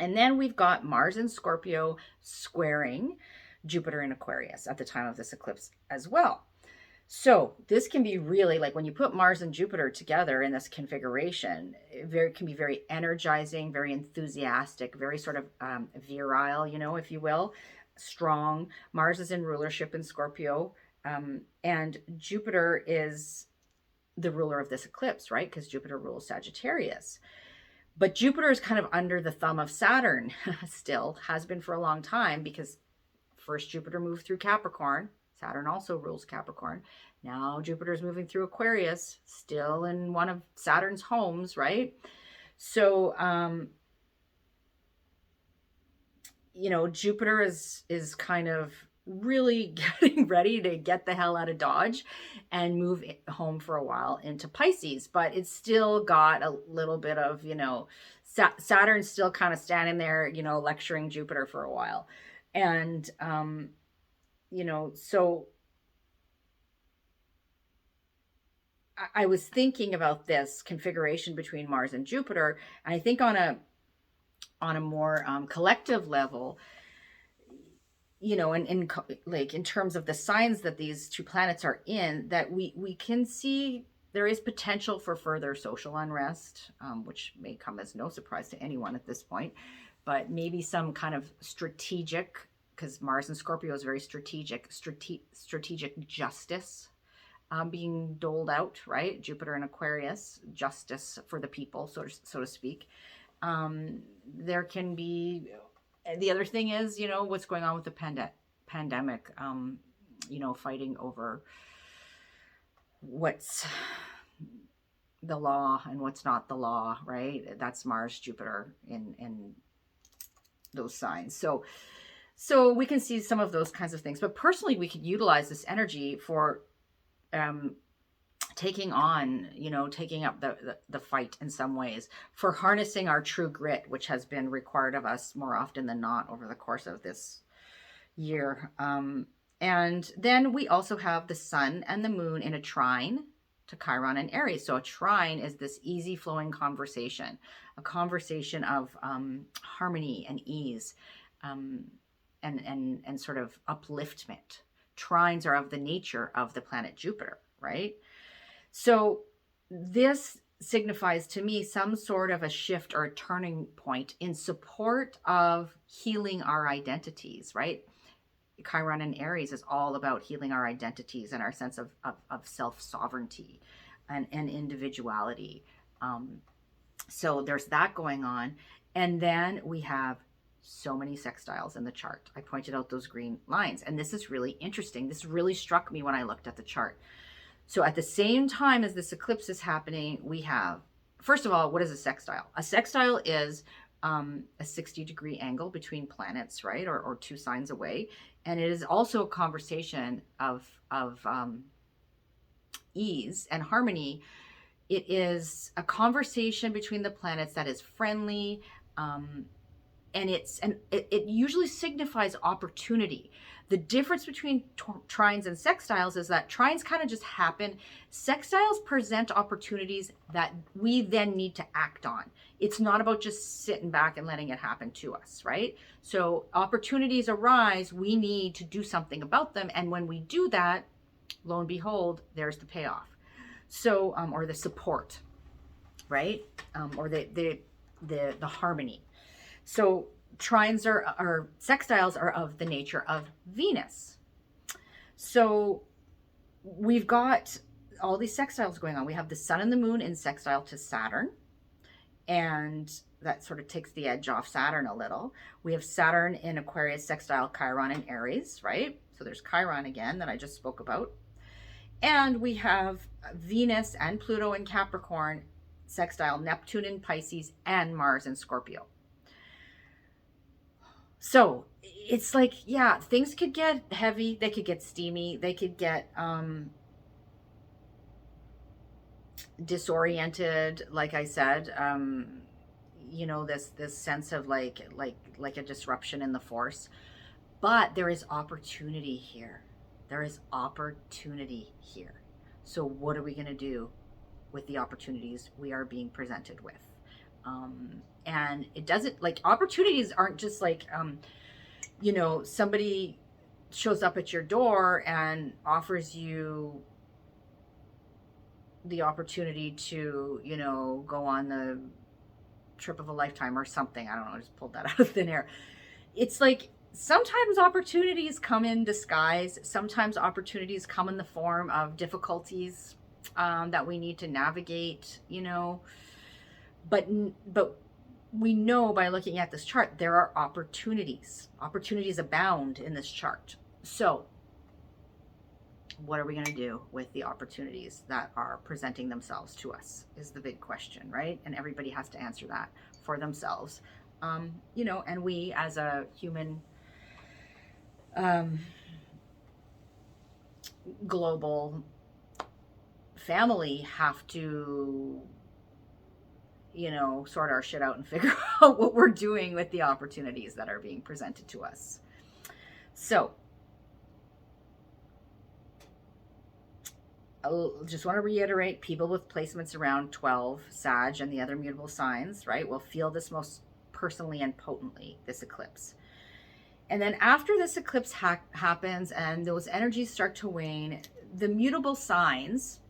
And then we've got Mars in Scorpio squaring Jupiter in Aquarius at the time of this eclipse as well. So this can be really, like, when you put Mars and Jupiter together in this configuration, it can be very energizing, very enthusiastic, very sort of virile, you know, if you will, strong. Mars is in rulership in Scorpio, and Jupiter is the ruler of this eclipse, right? Because Jupiter rules Sagittarius. But Jupiter is kind of under the thumb of Saturn still, has been for a long time, because first Jupiter moved through Capricorn, Saturn also rules Capricorn. Now Jupiter's moving through Aquarius, still in one of Saturn's homes, right? So, you know, Jupiter is kind of really getting ready to get the hell out of Dodge and move home for a while into Pisces, but it's still got a little bit of, you know, Saturn's still kind of standing there, you know, lecturing Jupiter for a while. And, you know, so I was thinking about this configuration between Mars and Jupiter, and I think on a more collective level, you know, in like in terms of the signs that these two planets are in, that we can see there is potential for further social unrest, which may come as no surprise to anyone at this point, but maybe some kind of strategic, because Mars and Scorpio is very strategic justice being doled out, right? Jupiter and Aquarius, justice for the people, so to speak. There can be, the other thing is, you know, what's going on with the pandemic, you know, fighting over what's the law and what's not the law, right? That's Mars, Jupiter in those signs. So we can see some of those kinds of things, but personally, we could utilize this energy for taking on, you know, taking up the fight in some ways, for harnessing our true grit, which has been required of us more often than not over the course of this year. And then we also have the sun and the moon in a trine to Chiron and Aries. So a trine is this easy flowing conversation, a conversation of harmony and ease, and sort of upliftment. Trines are of the nature of the planet Jupiter, right? So this signifies to me some sort of a shift or a turning point in support of healing our identities, right? Chiron and Aries is all about healing our identities and our sense of self-sovereignty and individuality. So there's that going on. And then we have so many sextiles in the chart. I pointed out those green lines, and this is really interesting. This really struck me when I looked at the chart. So at the same time as this eclipse is happening, we have, first of all, what is a sextile? A sextile is a 60-degree angle between planets, right? Or two signs away. And it is also a conversation of ease and harmony. It is a conversation between the planets that is friendly, and it usually signifies opportunity. The difference between trines and sextiles is that trines kind of just happen. Sextiles present opportunities that we then need to act on. It's not about just sitting back and letting it happen to us, right? So opportunities arise, we need to do something about them. And when we do that, lo and behold, there's the payoff. So, or the support, right? Or the harmony. So trines or sextiles are of the nature of Venus. So we've got all these sextiles going on. We have the sun and the moon in sextile to Saturn, and that sort of takes the edge off Saturn a little. We have Saturn in Aquarius sextile Chiron and Aries, right? So there's Chiron again that I just spoke about. And we have Venus and Pluto in Capricorn sextile Neptune in Pisces and Mars in Scorpio. So it's like, yeah, things could get heavy. They could get steamy. They could get disoriented. Like I said, you know, this sense of like a disruption in the force. But there is opportunity here. There is opportunity here. So what are we going to do with the opportunities we are being presented with? And it doesn't, like, opportunities aren't just like, you know, somebody shows up at your door and offers you the opportunity to, you know, go on the trip of a lifetime or something. I don't know, I just pulled that out of thin air. It's like, sometimes opportunities come in disguise. Sometimes opportunities come in the form of difficulties that we need to navigate, you know. But we know by looking at this chart, there are opportunities. Opportunities abound in this chart. So what are we going to do with the opportunities that are presenting themselves to us is the big question, right? And everybody has to answer that for themselves. You know, and we as a human global family have to, you know, sort our shit out and figure out what we're doing with the opportunities that are being presented to us. So I just want to reiterate, people with placements around 12, Sag, and the other mutable signs, right, will feel this most personally and potently, this eclipse. And then after this eclipse happens and those energies start to wane, the mutable signs,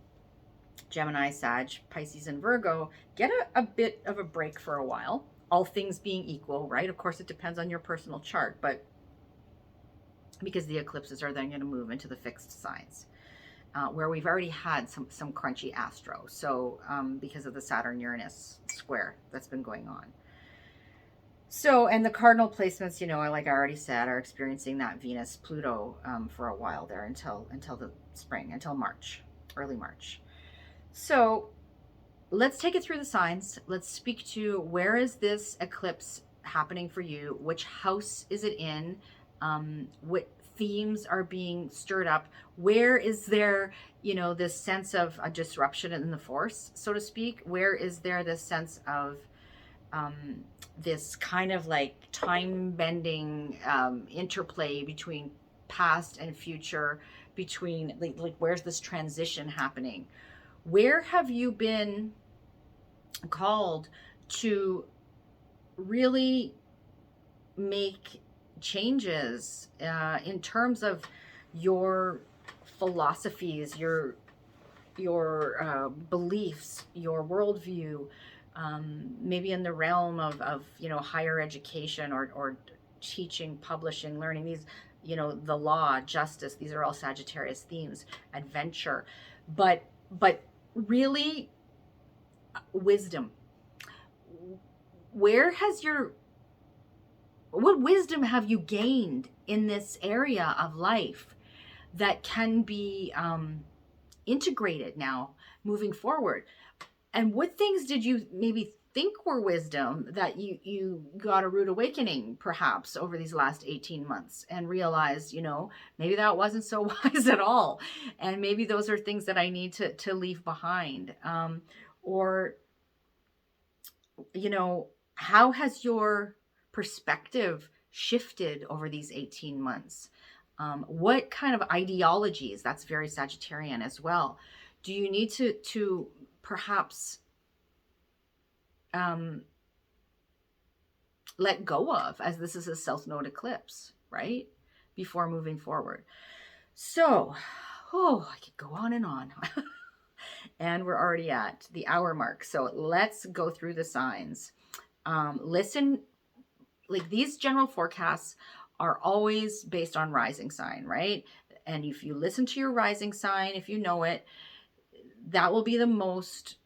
Gemini, Sag, Pisces, and Virgo, get a bit of a break for a while, all things being equal, right? Of course, it depends on your personal chart, but because the eclipses are then going to move into the fixed signs. Where we've already had some crunchy astro. So because of the Saturn-Uranus square that's been going on. So, and the cardinal placements, you know, like I already said, are experiencing that Venus-Pluto for a while there until the spring, until March, early March. So let's take it through the signs. Let's speak to where is this eclipse happening for you? Which house is it in? What themes are being stirred up? Where is there, you know, this sense of a disruption in the force, so to speak? Where is there this sense of this kind of like time-bending interplay between past and future, between like where's this transition happening? Where have you been called to really make changes in terms of your philosophies, your beliefs, your worldview, maybe in the realm of you know, higher education or teaching, publishing, learning, these, you know, the law, justice, these are all Sagittarius themes, adventure, but really wisdom. Where has what wisdom have you gained in this area of life that can be integrated now moving forward? And what things did you maybe think were wisdom that you got a rude awakening perhaps over these last 18 months and realized, you know, maybe that wasn't so wise at all, and maybe those are things that I need to leave behind? Or, you know, how has your perspective shifted over these 18 months? What kind of ideologies, that's very Sagittarian as well, do you need to perhaps let go of, as this is a South Node eclipse, right? Before moving forward. So, I could go on and on. And we're already at the hour mark. So let's go through the signs. Listen, like these general forecasts are always based on rising sign, right? And if you listen to your rising sign, if you know it, that will be the most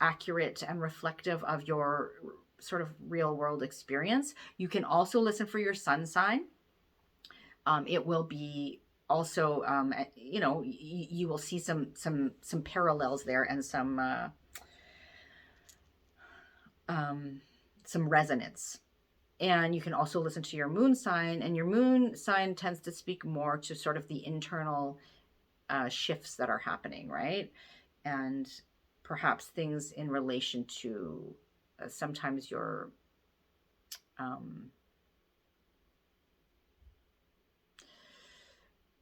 accurate and reflective of your sort of real world experience. You can also listen for your sun sign. It will be also, you know, you will see some parallels there and some resonance. And you can also listen to your moon sign, and your moon sign tends to speak more to sort of the internal shifts that are happening, right? And perhaps things in relation to sometimes your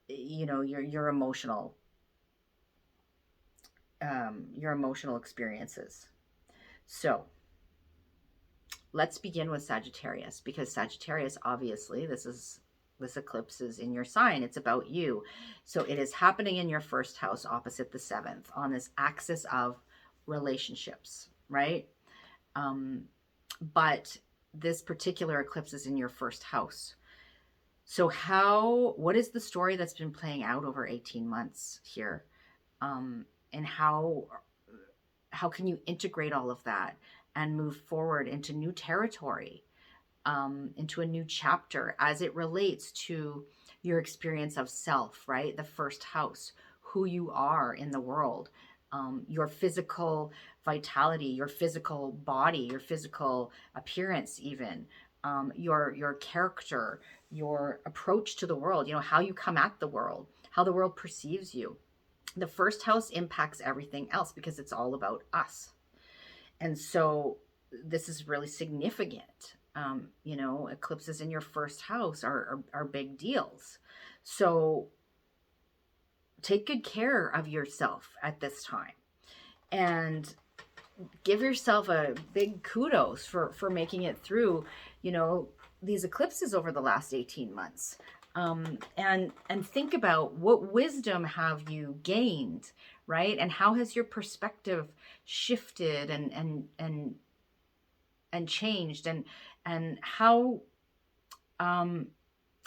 you know, your emotional experiences. So let's begin with Sagittarius, because Sagittarius, obviously, this eclipse is in your sign. It's about you. So it is happening in your first house opposite the 7th on this axis of relationships, right? But this particular eclipse is in your first house. So what is the story that's been playing out over 18 months here? And how can you integrate all of that and move forward into new territory, into a new chapter as it relates to your experience of self, right? The first house, who you are in the world, your physical vitality, your physical body, your physical appearance, even your character, your approach to the world, how you come at the world, how the world perceives you. The first house impacts everything else because it's all about us. And so this is really significant. Eclipses in your first house are big deals. So take good care of yourself at this time and give yourself a big kudos for making it through, these eclipses over the last 18 months. And think about what wisdom have you gained, right? And how has your perspective shifted and changed, and how,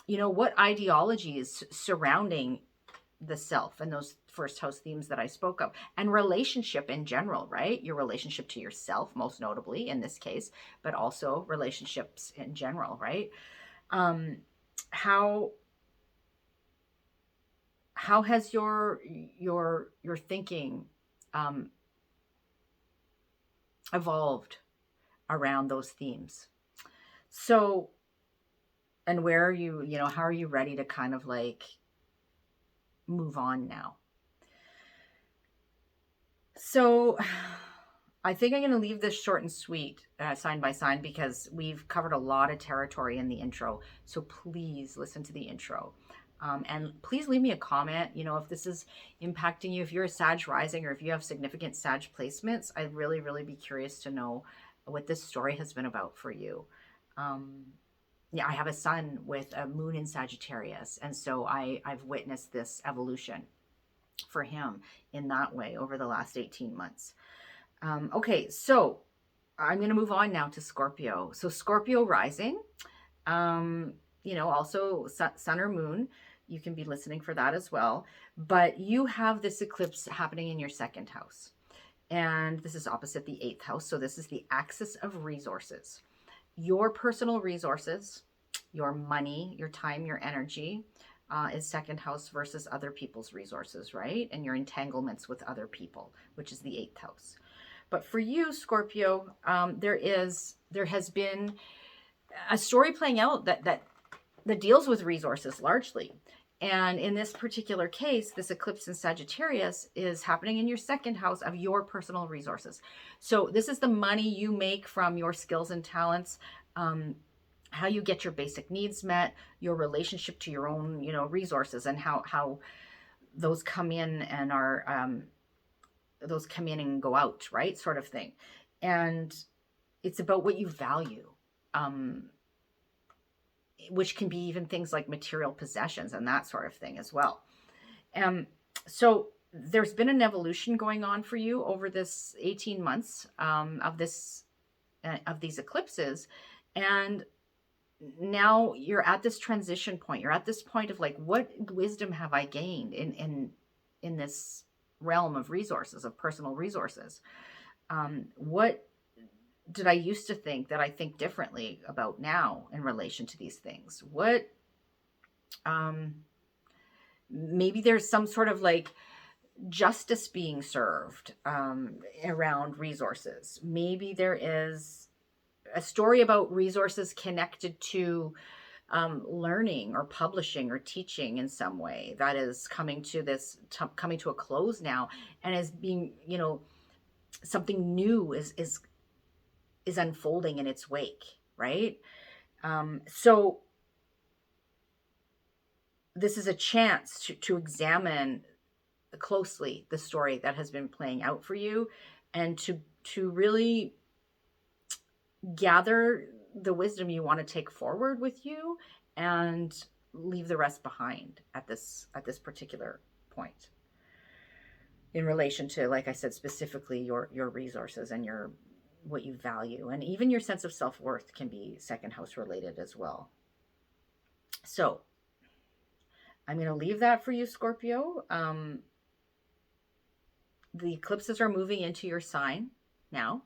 what ideologies surrounding the self and those first house themes that I spoke of, and relationship in general, right? Your relationship to yourself, most notably in this case, but also relationships in general, right? How has your thinking evolved around those themes? So, and where are you, how are you ready to kind of like move on now? So I think I'm going to leave this short and sweet, sign by sign, because we've covered a lot of territory in the intro. So please listen to the intro. And please leave me a comment, if this is impacting you, if you're a Sag rising or if you have significant Sag placements. I'd really, really be curious to know what this story has been about for you. Yeah, I have a son with a moon in Sagittarius. And so I've witnessed this evolution for him in that way over the last 18 months. Okay, so I'm going to move on now to Scorpio. So Scorpio rising, also sun or moon, you can be listening for that as well. But you have this eclipse happening in your second house. And this is opposite the 8th house. So this is the axis of resources. Your personal resources, your money, your time, your energy is second house versus other people's resources, right? And your entanglements with other people, which is the 8th house. But for you, Scorpio, there has been a story playing out that deals with resources largely. And in this particular case, this eclipse in Sagittarius is happening in your second house of your personal resources. So this is the money you make from your skills and talents, how you get your basic needs met, your relationship to your own, resources, and how those come in and are, those come in and go out, right? Sort of thing. And it's about what you value, which can be even things like material possessions and that sort of thing as well. So there's been an evolution going on for you over this 18 months of these eclipses. And now you're at this transition point. You're at this point of like, what wisdom have I gained in this realm of resources, of personal resources? What did I used to think that I think differently about now in relation to these things? What, maybe there's some sort of like justice being served around resources. Maybe there is a story about resources connected to learning or publishing or teaching in some way that is coming to a close now, and is being, something new is unfolding in its wake, right? So this is a chance to examine closely the story that has been playing out for you, and to really gather the wisdom you want to take forward with you and leave the rest behind at this particular point in relation to, like I said, specifically your resources and what you value, and even your sense of self-worth can be second house related as well. So I'm going to leave that for you, Scorpio. The eclipses are moving into your sign now,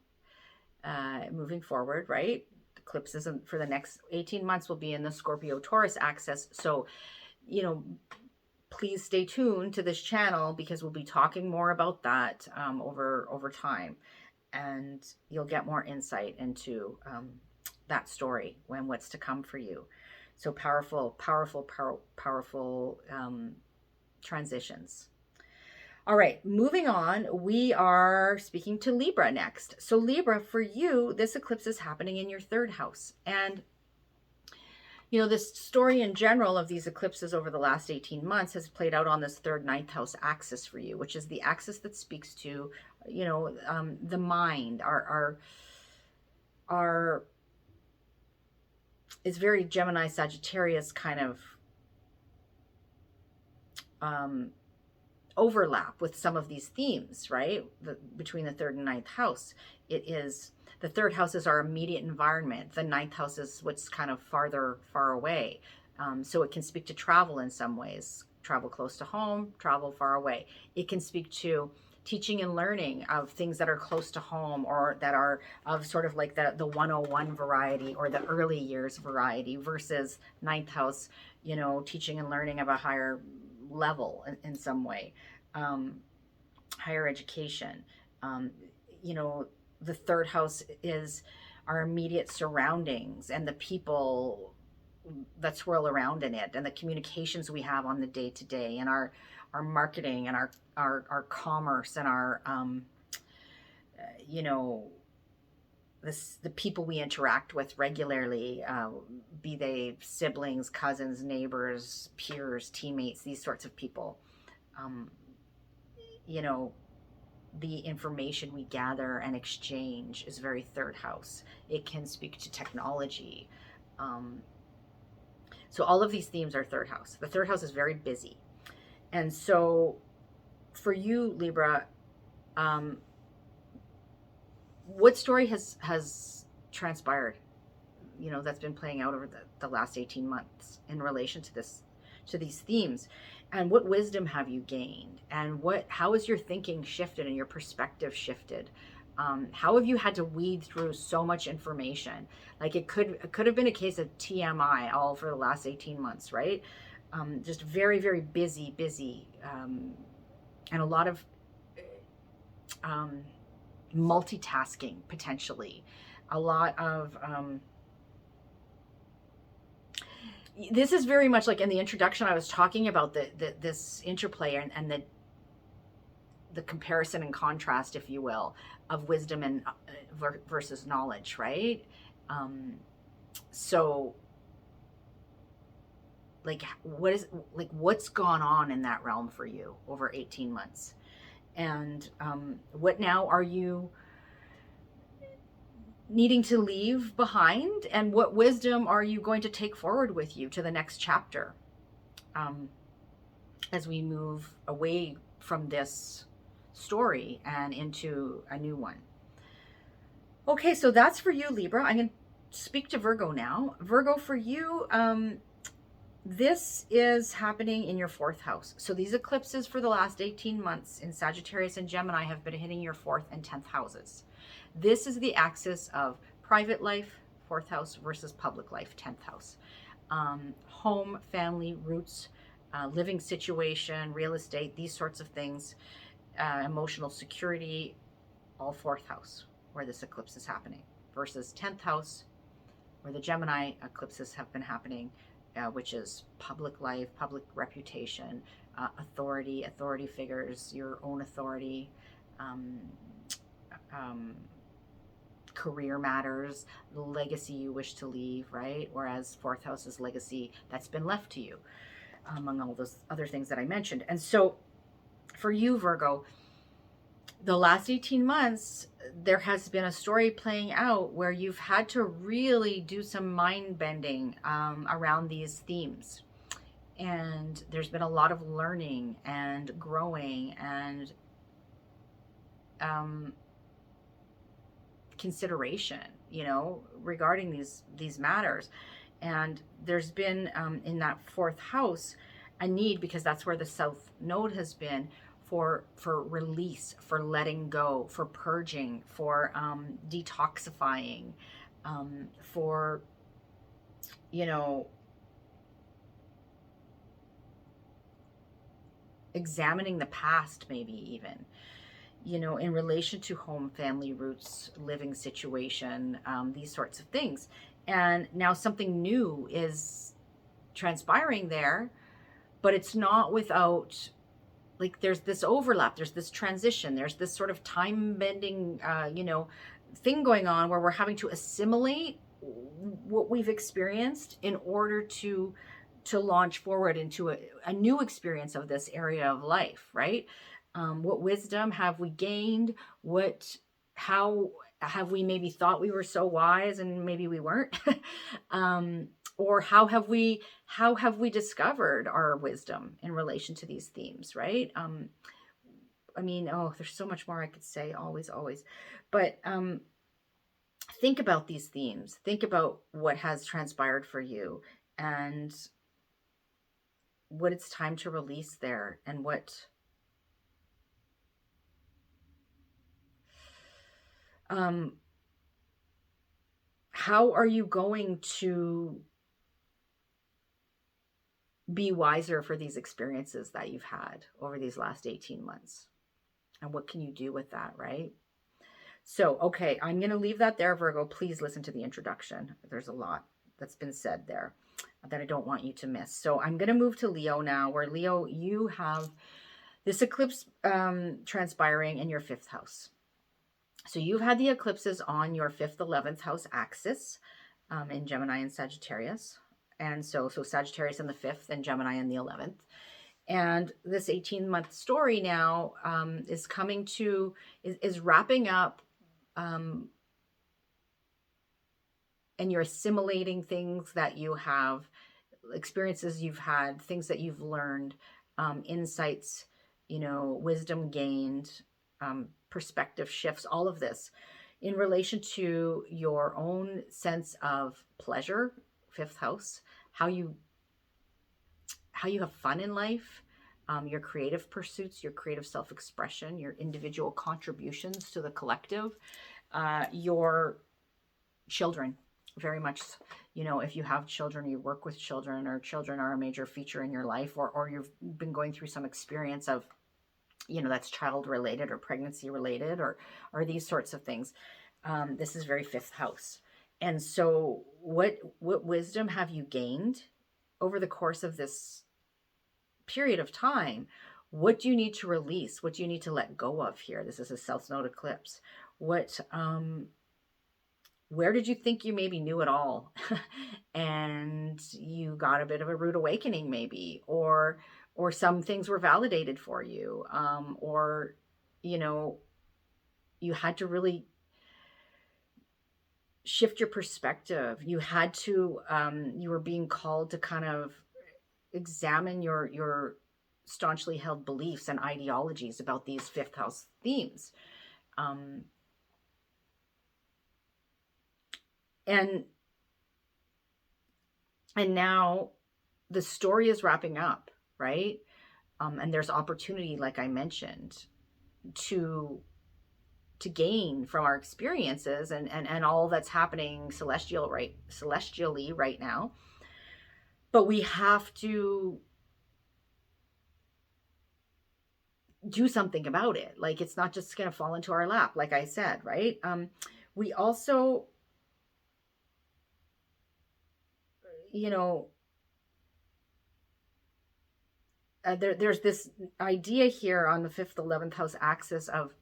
moving forward, right? Eclipses for the next 18 months will be in the Scorpio Taurus axis. So you know, please stay tuned to this channel because we'll be talking more about that over time, and you'll get more insight into that story when what's to come for you. So powerful, powerful transitions. All right, moving on, we are speaking to Libra next. So Libra, for you, this eclipse is happening in your third house. And you know, this story in general of these eclipses over the last 18 months has played out on this third ninth house axis for you, which is the axis that speaks to, you know, the mind, our is very Gemini, Sagittarius kind of overlap with some of these themes, right? Between the third and ninth house. It is, the third house is our immediate environment. The ninth house is what's kind of far away. So it can speak to travel in some ways, travel close to home, travel far away. It can speak to teaching and learning of things that are close to home or that are of sort of like the 101 variety or the early years variety versus ninth house, you know, teaching and learning of a higher level in some way, higher education. You know, the third house is our immediate surroundings and the people that swirl around in it and the communications we have on the day to day and our marketing and our commerce and our you know, the people we interact with regularly, be they siblings, cousins, neighbors, peers, teammates, these sorts of people. You know, the information we gather and exchange is very third house. It can speak to technology. So all of these themes are third house. The third house is very busy. And so for you, Libra, what story has transpired, you know, that's been playing out over the last 18 months in relation to these themes? And what wisdom have you gained? And how has your thinking shifted and your perspective shifted? How have you had to weed through so much information? Like it could have been a case of TMI all for the last 18 months, right? Just very, very busy, and a lot of multitasking potentially, a lot of this is very much like in the introduction I was talking about this interplay and the comparison and contrast, if you will, of wisdom and versus knowledge, right? So like what's gone on in that realm for you over 18 months? And what now are you needing to leave behind? And what wisdom are you going to take forward with you to the next chapter as we move away from this story and into a new one? Okay, so that's for you, Libra. I'm going to speak to Virgo now. Virgo, for you, this is happening in your fourth house. So these eclipses for the last 18 months in Sagittarius and Gemini have been hitting your fourth and 10th houses. This is the axis of private life, fourth house, versus public life, 10th house. Home, family, roots, living situation, real estate, these sorts of things, emotional security, all fourth house where this eclipse is happening, versus 10th house where the Gemini eclipses have been happening, which is public life, public reputation, authority figures, your own authority, career matters, the legacy you wish to leave, right? Whereas fourth house is legacy that's been left to you, among all those other things that I mentioned. And so for you, Virgo, the last 18 months, there has been a story playing out where you've had to really do some mind bending around these themes. And there's been a lot of learning and growing and consideration, you know, regarding these matters. And there's been in that fourth house a need, because that's where the South Node has been, for release, for letting go, for purging, for detoxifying, for, you know, examining the past, maybe even, you know, in relation to home, family, roots, living situation, these sorts of things. And now something new is transpiring there, but it's not without, like, there's this overlap, there's this transition, there's this sort of time bending, you know, thing going on where we're having to assimilate what we've experienced in order to launch forward into a new experience of this area of life, right? What wisdom have we gained? How have we maybe thought we were so wise and maybe we weren't? Or how have we discovered our wisdom in relation to these themes, right? I mean, oh, there's so much more I could say, always, but think about these themes. Think about what has transpired for you and what it's time to release there, and what how are you going to be wiser for these experiences that you've had over these last 18 months? And what can you do with that, right? So, okay, I'm going to leave that there, Virgo. Please listen to the introduction. There's a lot that's been said there that I don't want you to miss. So I'm going to move to Leo now, where Leo, you have this eclipse transpiring in your 5th house. So you've had the eclipses on your 5th, 11th house axis in Gemini and Sagittarius. And so Sagittarius in the 5th and Gemini in the 11th. And this 18-month story now is coming to, is wrapping up, and you're assimilating things that you have, experiences you've had, things that you've learned, insights, you know, wisdom gained, perspective shifts, all of this in relation to your own sense of pleasure, 5th house, how you have fun in life, your creative pursuits, your creative self-expression, your individual contributions to the collective, your children, very much, you know, if you have children, you work with children, or children are a major feature in your life, or you've been going through some experience of, you know, that's child related or pregnancy related, or these sorts of things. This is very 5th house. And so what wisdom have you gained over the course of this period of time? What do you need to release? What do you need to let go of here? This is a South Node eclipse. What, where did you think you maybe knew it all and you got a bit of a rude awakening maybe, or some things were validated for you, or, you know, you had to really shift your perspective. You had to, you were being called to kind of examine your staunchly held beliefs and ideologies about these 5th house themes. And now the story is wrapping up, right? And there's opportunity, like I mentioned, to gain from our experiences and all that's happening celestially right now. But we have to do something about it. Like, it's not just going to fall into our lap, like I said, right? We also, you know, there's this idea here on the 5th, 11th house axis of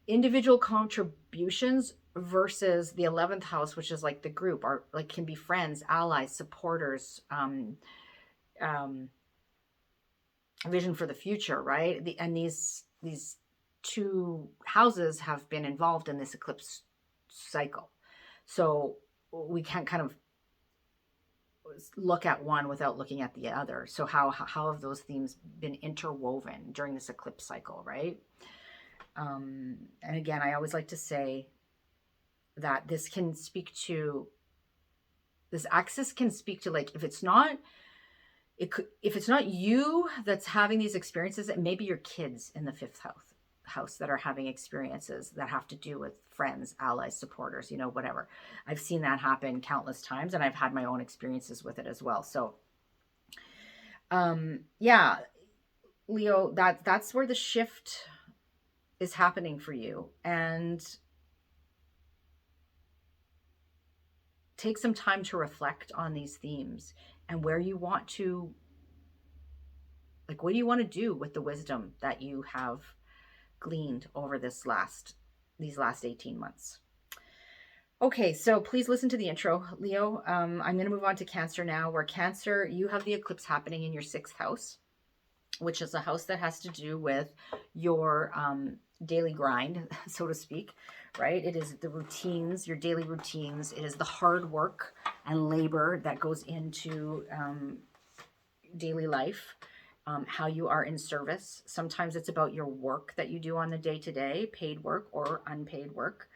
individual contributions versus the 11th house, which is like the group, or like can be friends, allies, supporters, vision for the future, right? And these two houses have been involved in this eclipse cycle, so we can't kind of look at one without looking at the other. So how have those themes been interwoven during this eclipse cycle, right? And again, I always like to say that this axis can speak to, like, if it's not you that's having these experiences, it may be your kids in the 5th house that are having experiences that have to do with friends, allies, supporters, you know, whatever. I've seen that happen countless times, and I've had my own experiences with it as well. So, yeah, Leo, that's where the shift is happening for you. And take some time to reflect on these themes and where you want to, like, what do you want to do with the wisdom that you have gleaned over these last 18 months. Okay, so please listen to the intro, Leo. I'm going to move on to Cancer now, where Cancer, you have the eclipse happening in your 6th house, which is a house that has to do with your daily grind, so to speak, right? It is the routines, your daily routines. It is the hard work and labor that goes into daily life. How you are in service. Sometimes it's about your work that you do on the day-to-day, paid work or unpaid work.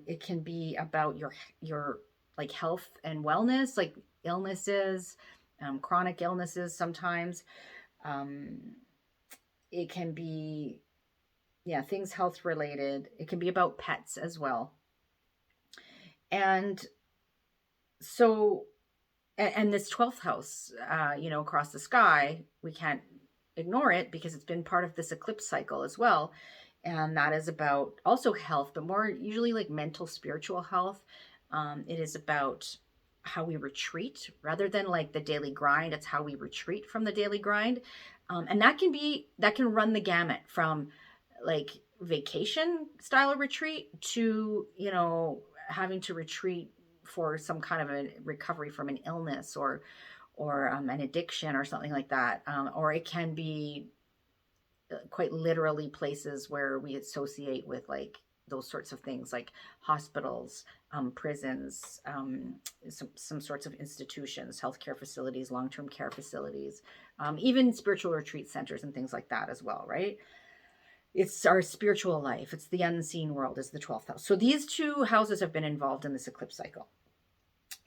It can be about your like health and wellness, like illnesses, chronic illnesses sometimes. It can be, yeah, things health related. It can be about pets as well. And so, and this 12th house, across the sky, we can't ignore it because it's been part of this eclipse cycle as well. And that is about also health, but more usually like mental, spiritual health. It is about how we retreat rather than like the daily grind. It's how we retreat from the daily grind. And that can run the gamut from like vacation style of retreat to, having to retreat for some kind of a recovery from an illness or an addiction or something like that. Or it can be quite literally places where we associate with like those sorts of things like hospitals, prisons, some sorts of institutions, healthcare facilities, long-term care facilities, even spiritual retreat centers and things like that as well, right? It's our spiritual life. It's the unseen world is the 12th house. So these two houses have been involved in this eclipse cycle.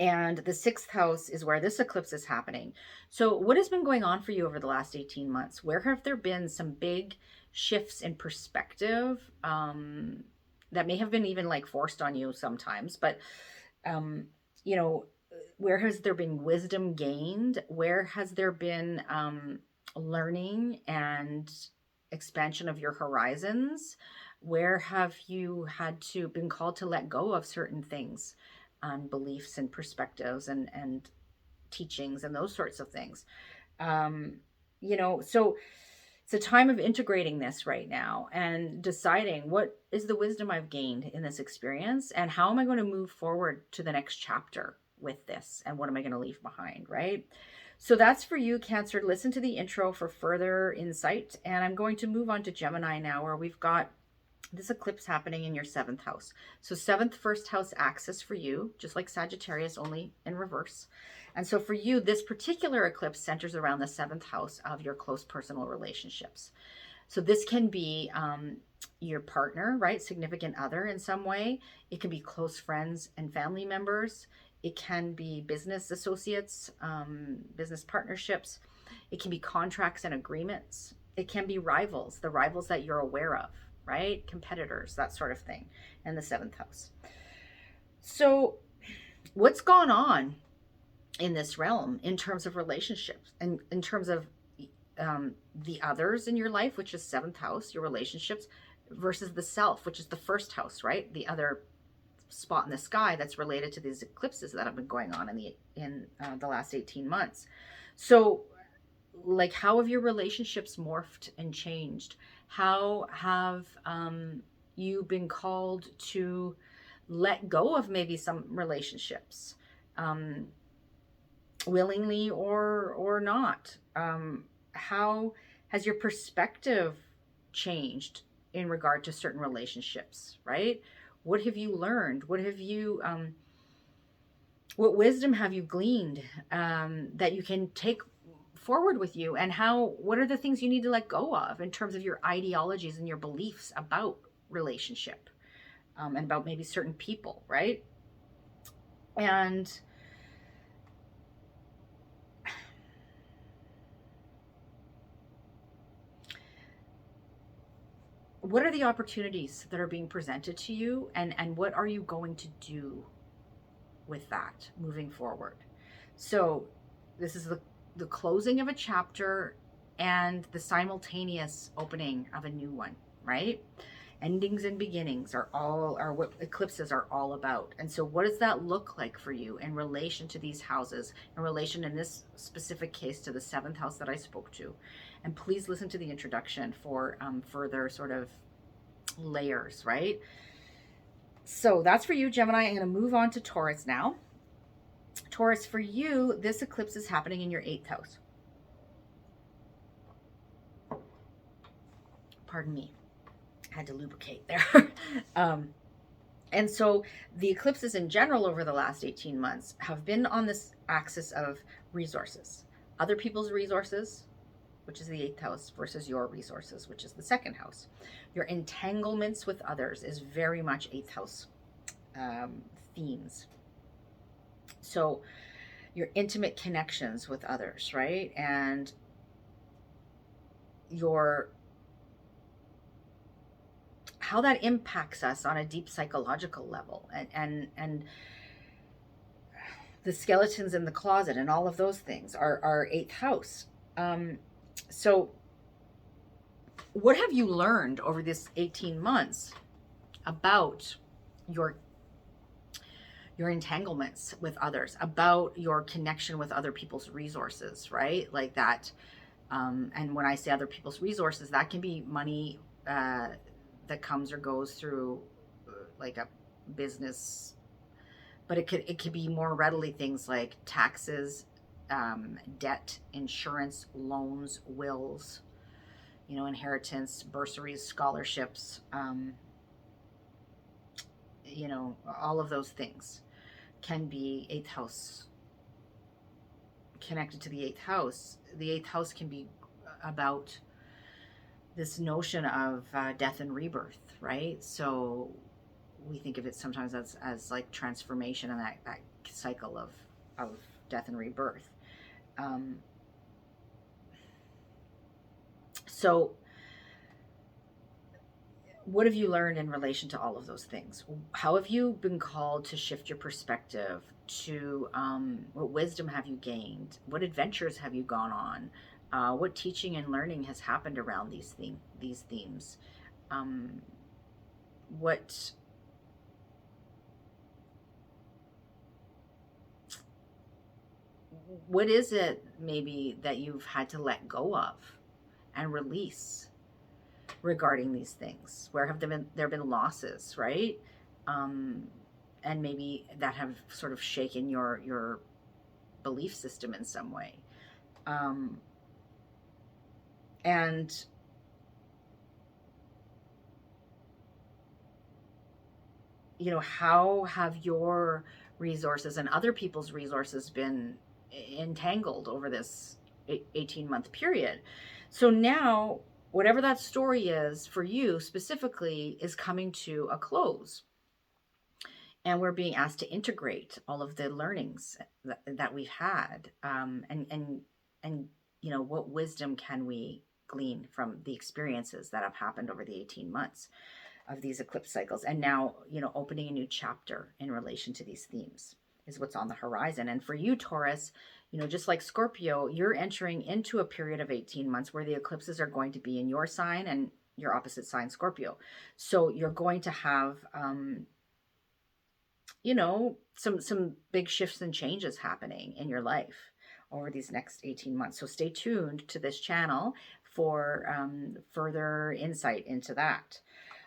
And the 6th house is where this eclipse is happening. So what has been going on for you over the last 18 months? Where have there been some big shifts in perspective that may have been even like forced on you sometimes? But, where has there been wisdom gained? Where has there been learning and expansion of your horizons? Where have you been called to let go of certain things? On beliefs and perspectives and teachings and those sorts of things. So it's a time of integrating this right now and deciding what is the wisdom I've gained in this experience and how am I going to move forward to the next chapter with this and what am I going to leave behind, right? So that's for you, Cancer. Listen to the intro for further insight. And I'm going to move on to Gemini now, where we've got this eclipse happening in your 7th house. So 7th first house axis for you, just like Sagittarius, only in reverse. And so for you, this particular eclipse centers around the 7th house of your close personal relationships. So this can be your partner, right? Significant other in some way. It can be close friends and family members. It can be business associates, business partnerships. It can be contracts and agreements. It can be rivals, the rivals that you're aware of, right? Competitors, that sort of thing, in the 7th house. So what's gone on in this realm in terms of relationships and in terms of the others in your life, which is 7th house, your relationships, versus the self, which is the 1st house, right? The other spot in the sky that's related to these eclipses that have been going on in the last 18 months. So like, how have your relationships morphed and changed? How have you been called to let go of maybe some relationships, willingly or not? How has your perspective changed in regard to certain relationships, right? What have you learned? What wisdom have you gleaned that you can take forward with you, and what are the things you need to let go of in terms of your ideologies and your beliefs about relationship, and about maybe certain people, right? And what are the opportunities that are being presented to you, and what are you going to do with that moving forward? So this is the closing of a chapter and the simultaneous opening of a new one, right? Endings and beginnings are what eclipses are all about. And so what does that look like for you in relation to these houses, in relation in this specific case to the 7th house that I spoke to? And please listen to the introduction for further sort of layers, right? So that's for you, Gemini. I'm going to move on to Taurus now. Taurus, for you, this eclipse is happening in your 8th house. Pardon me. I had to lubricate there. And so the eclipses in general over the last 18 months have been on this axis of resources. Other people's resources, which is the 8th house, versus your resources, which is the 2nd house. Your entanglements with others is very much 8th house themes. So your intimate connections with others, right? And your how that impacts us on a deep psychological level, and the skeletons in the closet and all of those things are 8th house. So what have you learned over this 18 months about your entanglements with others, about your connection with other people's resources, right? Like that. And when I say other people's resources, that can be money that comes or goes through like a business, but it could be more readily things like taxes, debt, insurance, loans, wills, inheritance, bursaries, scholarships, all of those things can be 8th house connected to the 8th house. The 8th house can be about this notion of death and rebirth, right? So we think of it sometimes as like transformation and that cycle of death and rebirth. So what have you learned in relation to all of those things? How have you been called to shift your perspective? To what wisdom have you gained? What adventures have you gone on? What teaching and learning has happened around these themes? What is it maybe that you've had to let go of and release regarding these things? Where have there been losses, right? And maybe that have sort of shaken your belief system in some way. And how have your resources and other people's resources been entangled over this 18-month period? So now, whatever that story is for you specifically is coming to a close. And we're being asked to integrate all of the learnings that we've had, and what wisdom can we glean from the experiences that have happened over the 18 months of these eclipse cycles, and now opening a new chapter in relation to these themes is what's on the horizon. And for you, Taurus, just like Scorpio, you're entering into a period of 18 months where the eclipses are going to be in your sign and your opposite sign, Scorpio. So you're going to have some big shifts and changes happening in your life over these next 18 months. So stay tuned to this channel for further insight into that.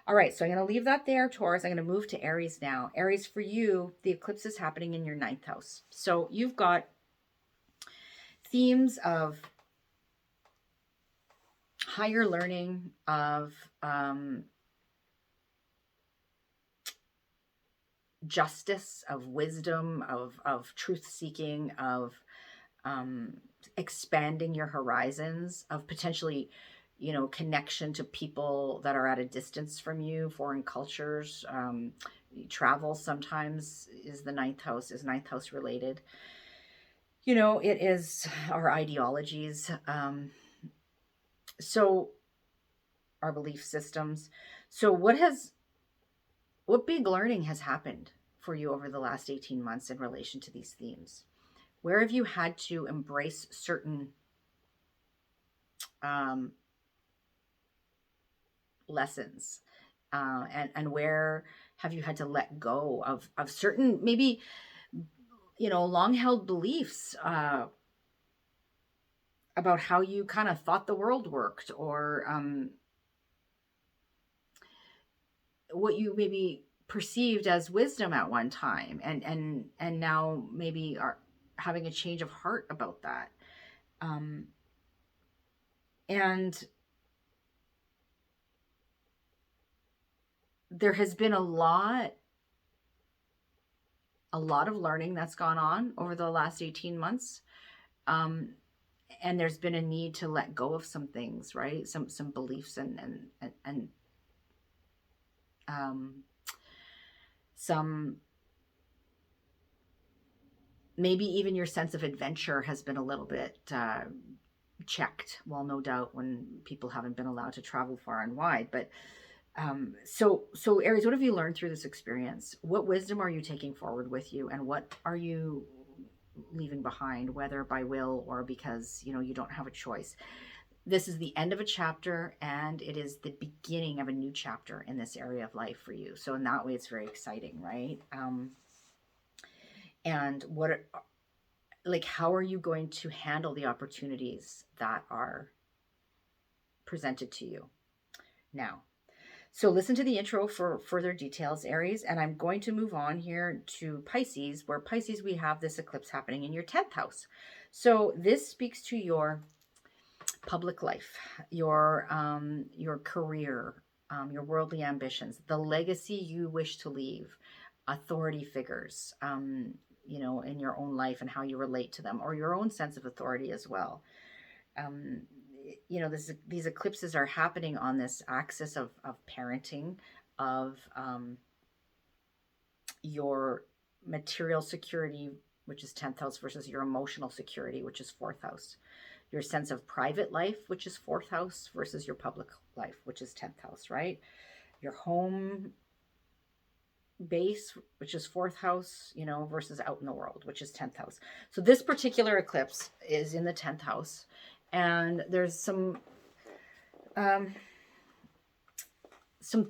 All right, so I'm going to leave that there, Taurus. I'm going to move to Aries now. Aries, for you, the eclipse is happening in your 9th house. So you've got themes of higher learning, of justice, of wisdom, of truth-seeking, of expanding your horizons, of potentially connection to people that are at a distance from you, foreign cultures. Travel sometimes is 9th house related. It is our ideologies, so our belief systems. So what big learning has happened for you over the last 18 months in relation to these themes? Where have you had to embrace certain lessons? And where have you had to let go of certain, maybe, long held beliefs about how you kind of thought the world worked, or what you maybe perceived as wisdom at one time, and now maybe are having a change of heart about that. And there has been a lot of learning that's gone on over the last 18 months. And there's been a need to let go of some things, right? Some beliefs and some, maybe even your sense of adventure has been a little bit checked. Well, no doubt, when people haven't been allowed to travel far and wide. But so Aries, what have you learned through this experience? What wisdom are you taking forward with you, and what are you leaving behind, whether by will or because you don't have a choice? This is the end of a chapter, and it is the beginning of a new chapter in this area of life for you. So in that way, it's very exciting, right? And how are you going to handle the opportunities that are presented to you now? So listen to the intro for further details, Aries, and I'm going to move on here to Pisces, where Pisces, we have this eclipse happening in your 10th house. So this speaks to your public life, your career, your worldly ambitions, the legacy you wish to leave, authority figures, in your own life and how you relate to them, or your own sense of authority as well. These eclipses are happening on this axis of parenting, of your material security, which is 10th house, versus your emotional security, which is 4th house. Your sense of private life, which is 4th house, versus your public life, which is 10th house, right? Your home base, which is 4th house, versus out in the world, which is 10th house. So this particular eclipse is in the 10th house, and there's some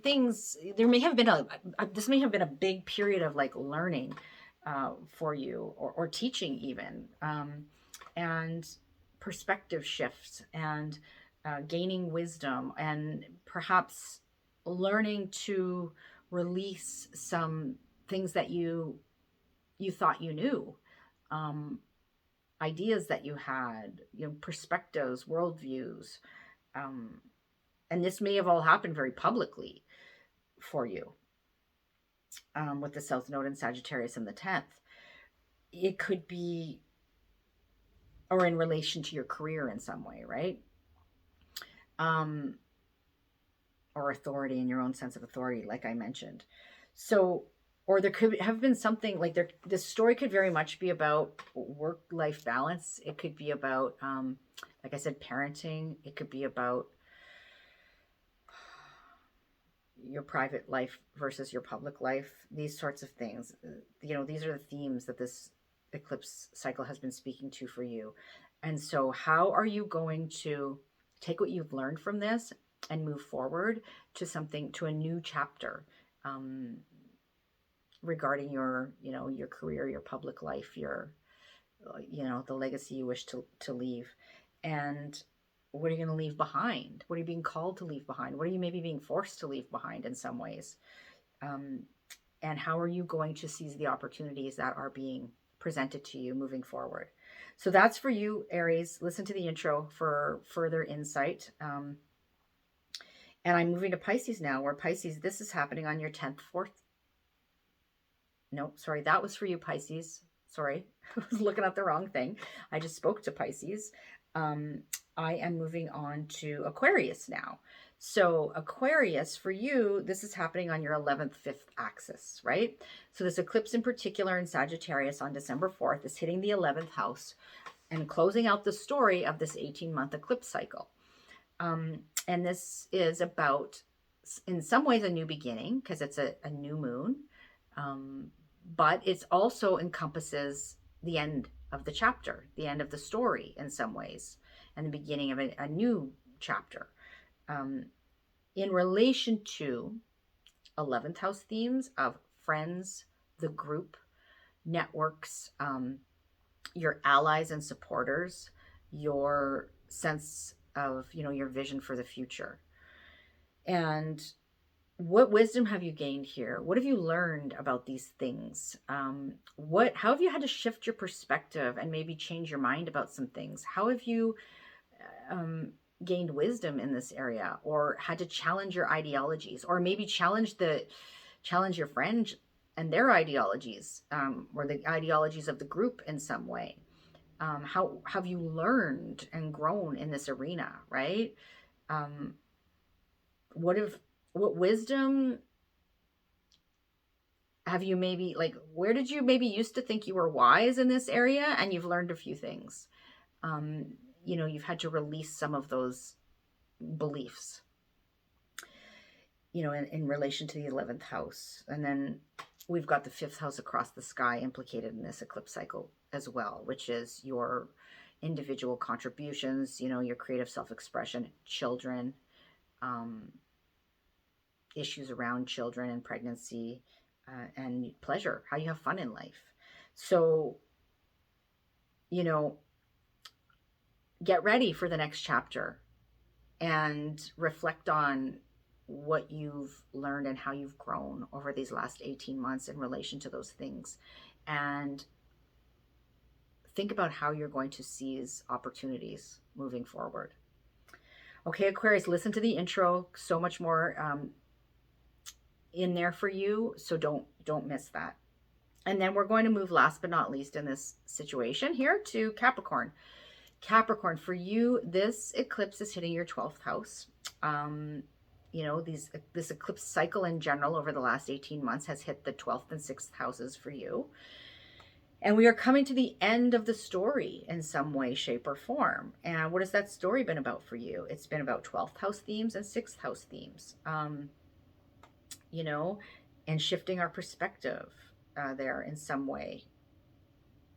things. There may have been this may have been a big period of learning for you, or teaching even, and perspective shifts, and gaining wisdom, and perhaps learning to release some things that you thought you knew, ideas that you had, perspectives, worldviews, and this may have all happened very publicly for you, with the South Node in Sagittarius in the 10th. It could be, or in relation to your career in some way, right? Or authority, and your own sense of authority, like I mentioned. So, or there could have been something this story could very much be about work-life balance. It could be about, like I said, parenting. It could be about your private life versus your public life, these sorts of things. These are the themes that this eclipse cycle has been speaking to for you. And so how are you going to take what you've learned from this and move forward to a new chapter, regarding your career, your public life, your, the legacy you wish to leave? And what are you going to leave behind? What are you being called to leave behind? What are you maybe being forced to leave behind in some ways? And how are you going to seize the opportunities that are being presented to you moving forward? So that's for you, Aries. Listen to the intro for further insight. And I'm moving to Pisces now, where Pisces, this is happening on your 10th, 4th. No, sorry, that was for you, Pisces. Sorry, I was looking at the wrong thing. I just spoke to Pisces. I am moving on to Aquarius now. So Aquarius, for you, this is happening on your 11th, 5th axis, right? So this eclipse in particular in Sagittarius on December 4th is hitting the 11th house and closing out the story of this 18-month eclipse cycle. And this is about, in some ways, a new beginning, because it's a new moon. But it also encompasses the end of the chapter, the end of the story in some ways, and the beginning of a new chapter. In relation to 11th house themes of friends, the group, networks, your allies and supporters, your sense of, your vision for the future. And what wisdom have you gained here? What have you learned about these things? How have you had to shift your perspective and maybe change your mind about some things? How have you gained wisdom in this area, or had to challenge your ideologies, or maybe challenge your friend and their ideologies, or the ideologies of the group in some way? How have you learned and grown in this arena, right? What wisdom have you maybe, like, where did you maybe used to think you were wise in this area and you've learned a few things? You've had to release some of those beliefs, in relation to the 11th house. And then we've got the 5th house across the sky implicated in this eclipse cycle as well, which is your individual contributions, your creative self-expression, children, issues around children and pregnancy, and pleasure, how you have fun in life. So, get ready for the next chapter and reflect on what you've learned and how you've grown over these last 18 months in relation to those things. And think about how you're going to seize opportunities moving forward. Okay, Aquarius, listen to the intro. So much more in there for you, so don't miss that. And then we're going to move, last but not least in this situation here, to Capricorn. Capricorn, for you, this eclipse is hitting your 12th house. This eclipse cycle in general over the last 18 months has hit the 12th and 6th houses for you. And we are coming to the end of the story in some way, shape, or form. And what has that story been about for you? It's been about 12th house themes and 6th house themes, and shifting our perspective there in some way,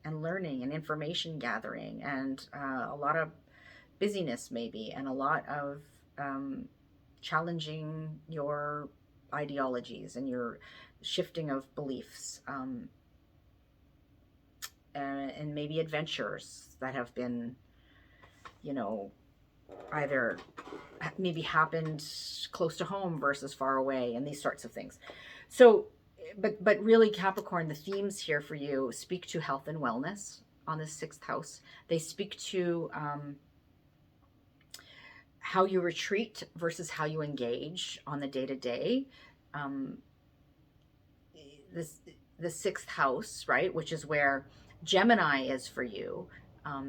and learning and information gathering, and a lot of busyness maybe, and a lot of challenging your ideologies and your shifting of beliefs, and maybe adventures that have been, either maybe happened close to home versus far away, and these sorts of things. So, but really, Capricorn, the themes here for you speak to health and wellness on the 6th house. They speak to how you retreat versus how you engage on the day-to-day. The 6th house, right, which is where Gemini is for you.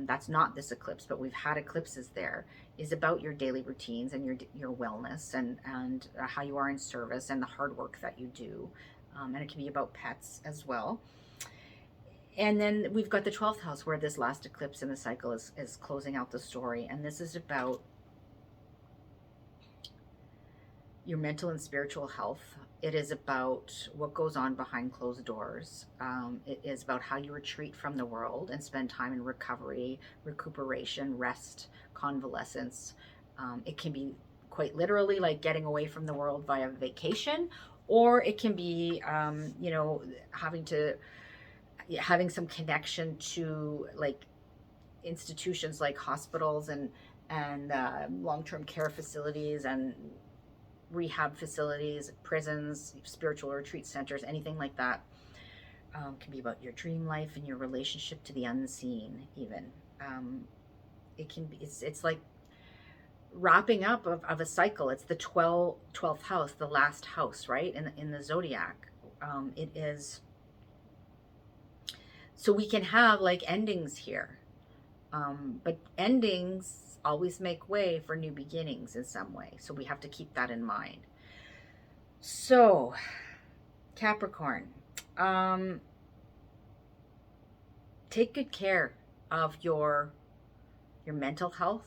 That's not this eclipse, but we've had eclipses there, is about your daily routines and your wellness, and how you are in service and the hard work that you do. And it can be about pets as well. And then we've got the 12th house, where this last eclipse in the cycle is closing out the story. And this is about your mental and spiritual health. It is about what goes on behind closed doors. It is about how you retreat from the world and spend time in recovery, recuperation, rest, convalescence. It can be quite literally like getting away from the world via vacation, or it can be, having some connection to like institutions like hospitals and long-term care facilities and rehab facilities, prisons, spiritual retreat centers, anything like that. Can be about your dream life and your relationship to the unseen even. It can be, it's like wrapping up of a cycle. It's the 12th house, the last house, right, in the zodiac. It is, so we can have like endings here, but endings always make way for new beginnings in some way. So we have to keep that in mind. So Capricorn, take good care of your mental health.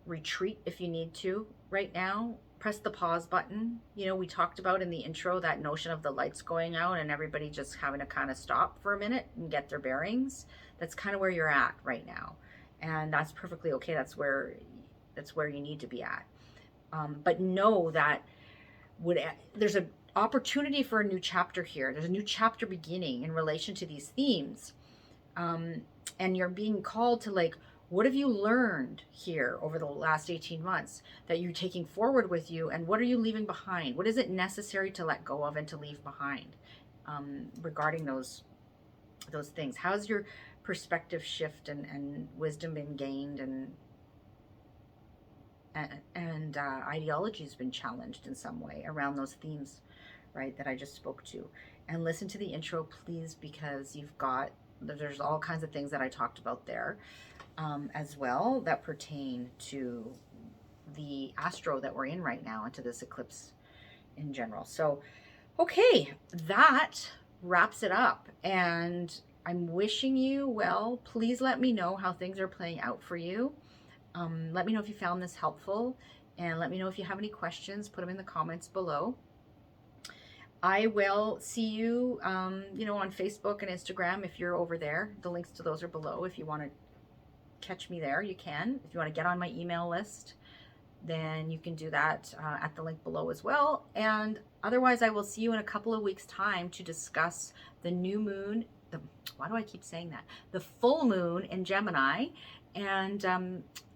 Retreat if you need to right now. Press the pause button. We talked about in the intro that notion of the lights going out and everybody just having to kind of stop for a minute and get their bearings. That's kind of where you're at right now. And that's perfectly okay. That's where you need to be at. But know that there's an opportunity for a new chapter here. There's a new chapter beginning in relation to these themes. And you're being called to, like, what have you learned here over the last 18 months that you're taking forward with you? And what are you leaving behind? What is it necessary to let go of and to leave behind regarding those things? How's your perspective shift and wisdom been gained, and ideology has been challenged in some way around those themes, right, that I just spoke to? And listen to the intro, please, because there's all kinds of things that I talked about there as well that pertain to the astro that we're in right now and to this eclipse in general. So, okay, that wraps it up. And I'm wishing you well. Please let me know how things are playing out for you. Let me know if you found this helpful, and let me know if you have any questions. Put them in the comments below. I will see you, on Facebook and Instagram if you're over there. The links to those are below. If you want to catch me there, you can. If you want to get on my email list, then you can do that at the link below as well. And otherwise, I will see you in a couple of weeks' time to discuss the new moon. Why do I keep saying that? The full moon in Gemini, and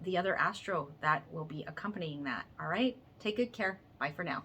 the other astro that will be accompanying that. All right. Take good care. Bye for now.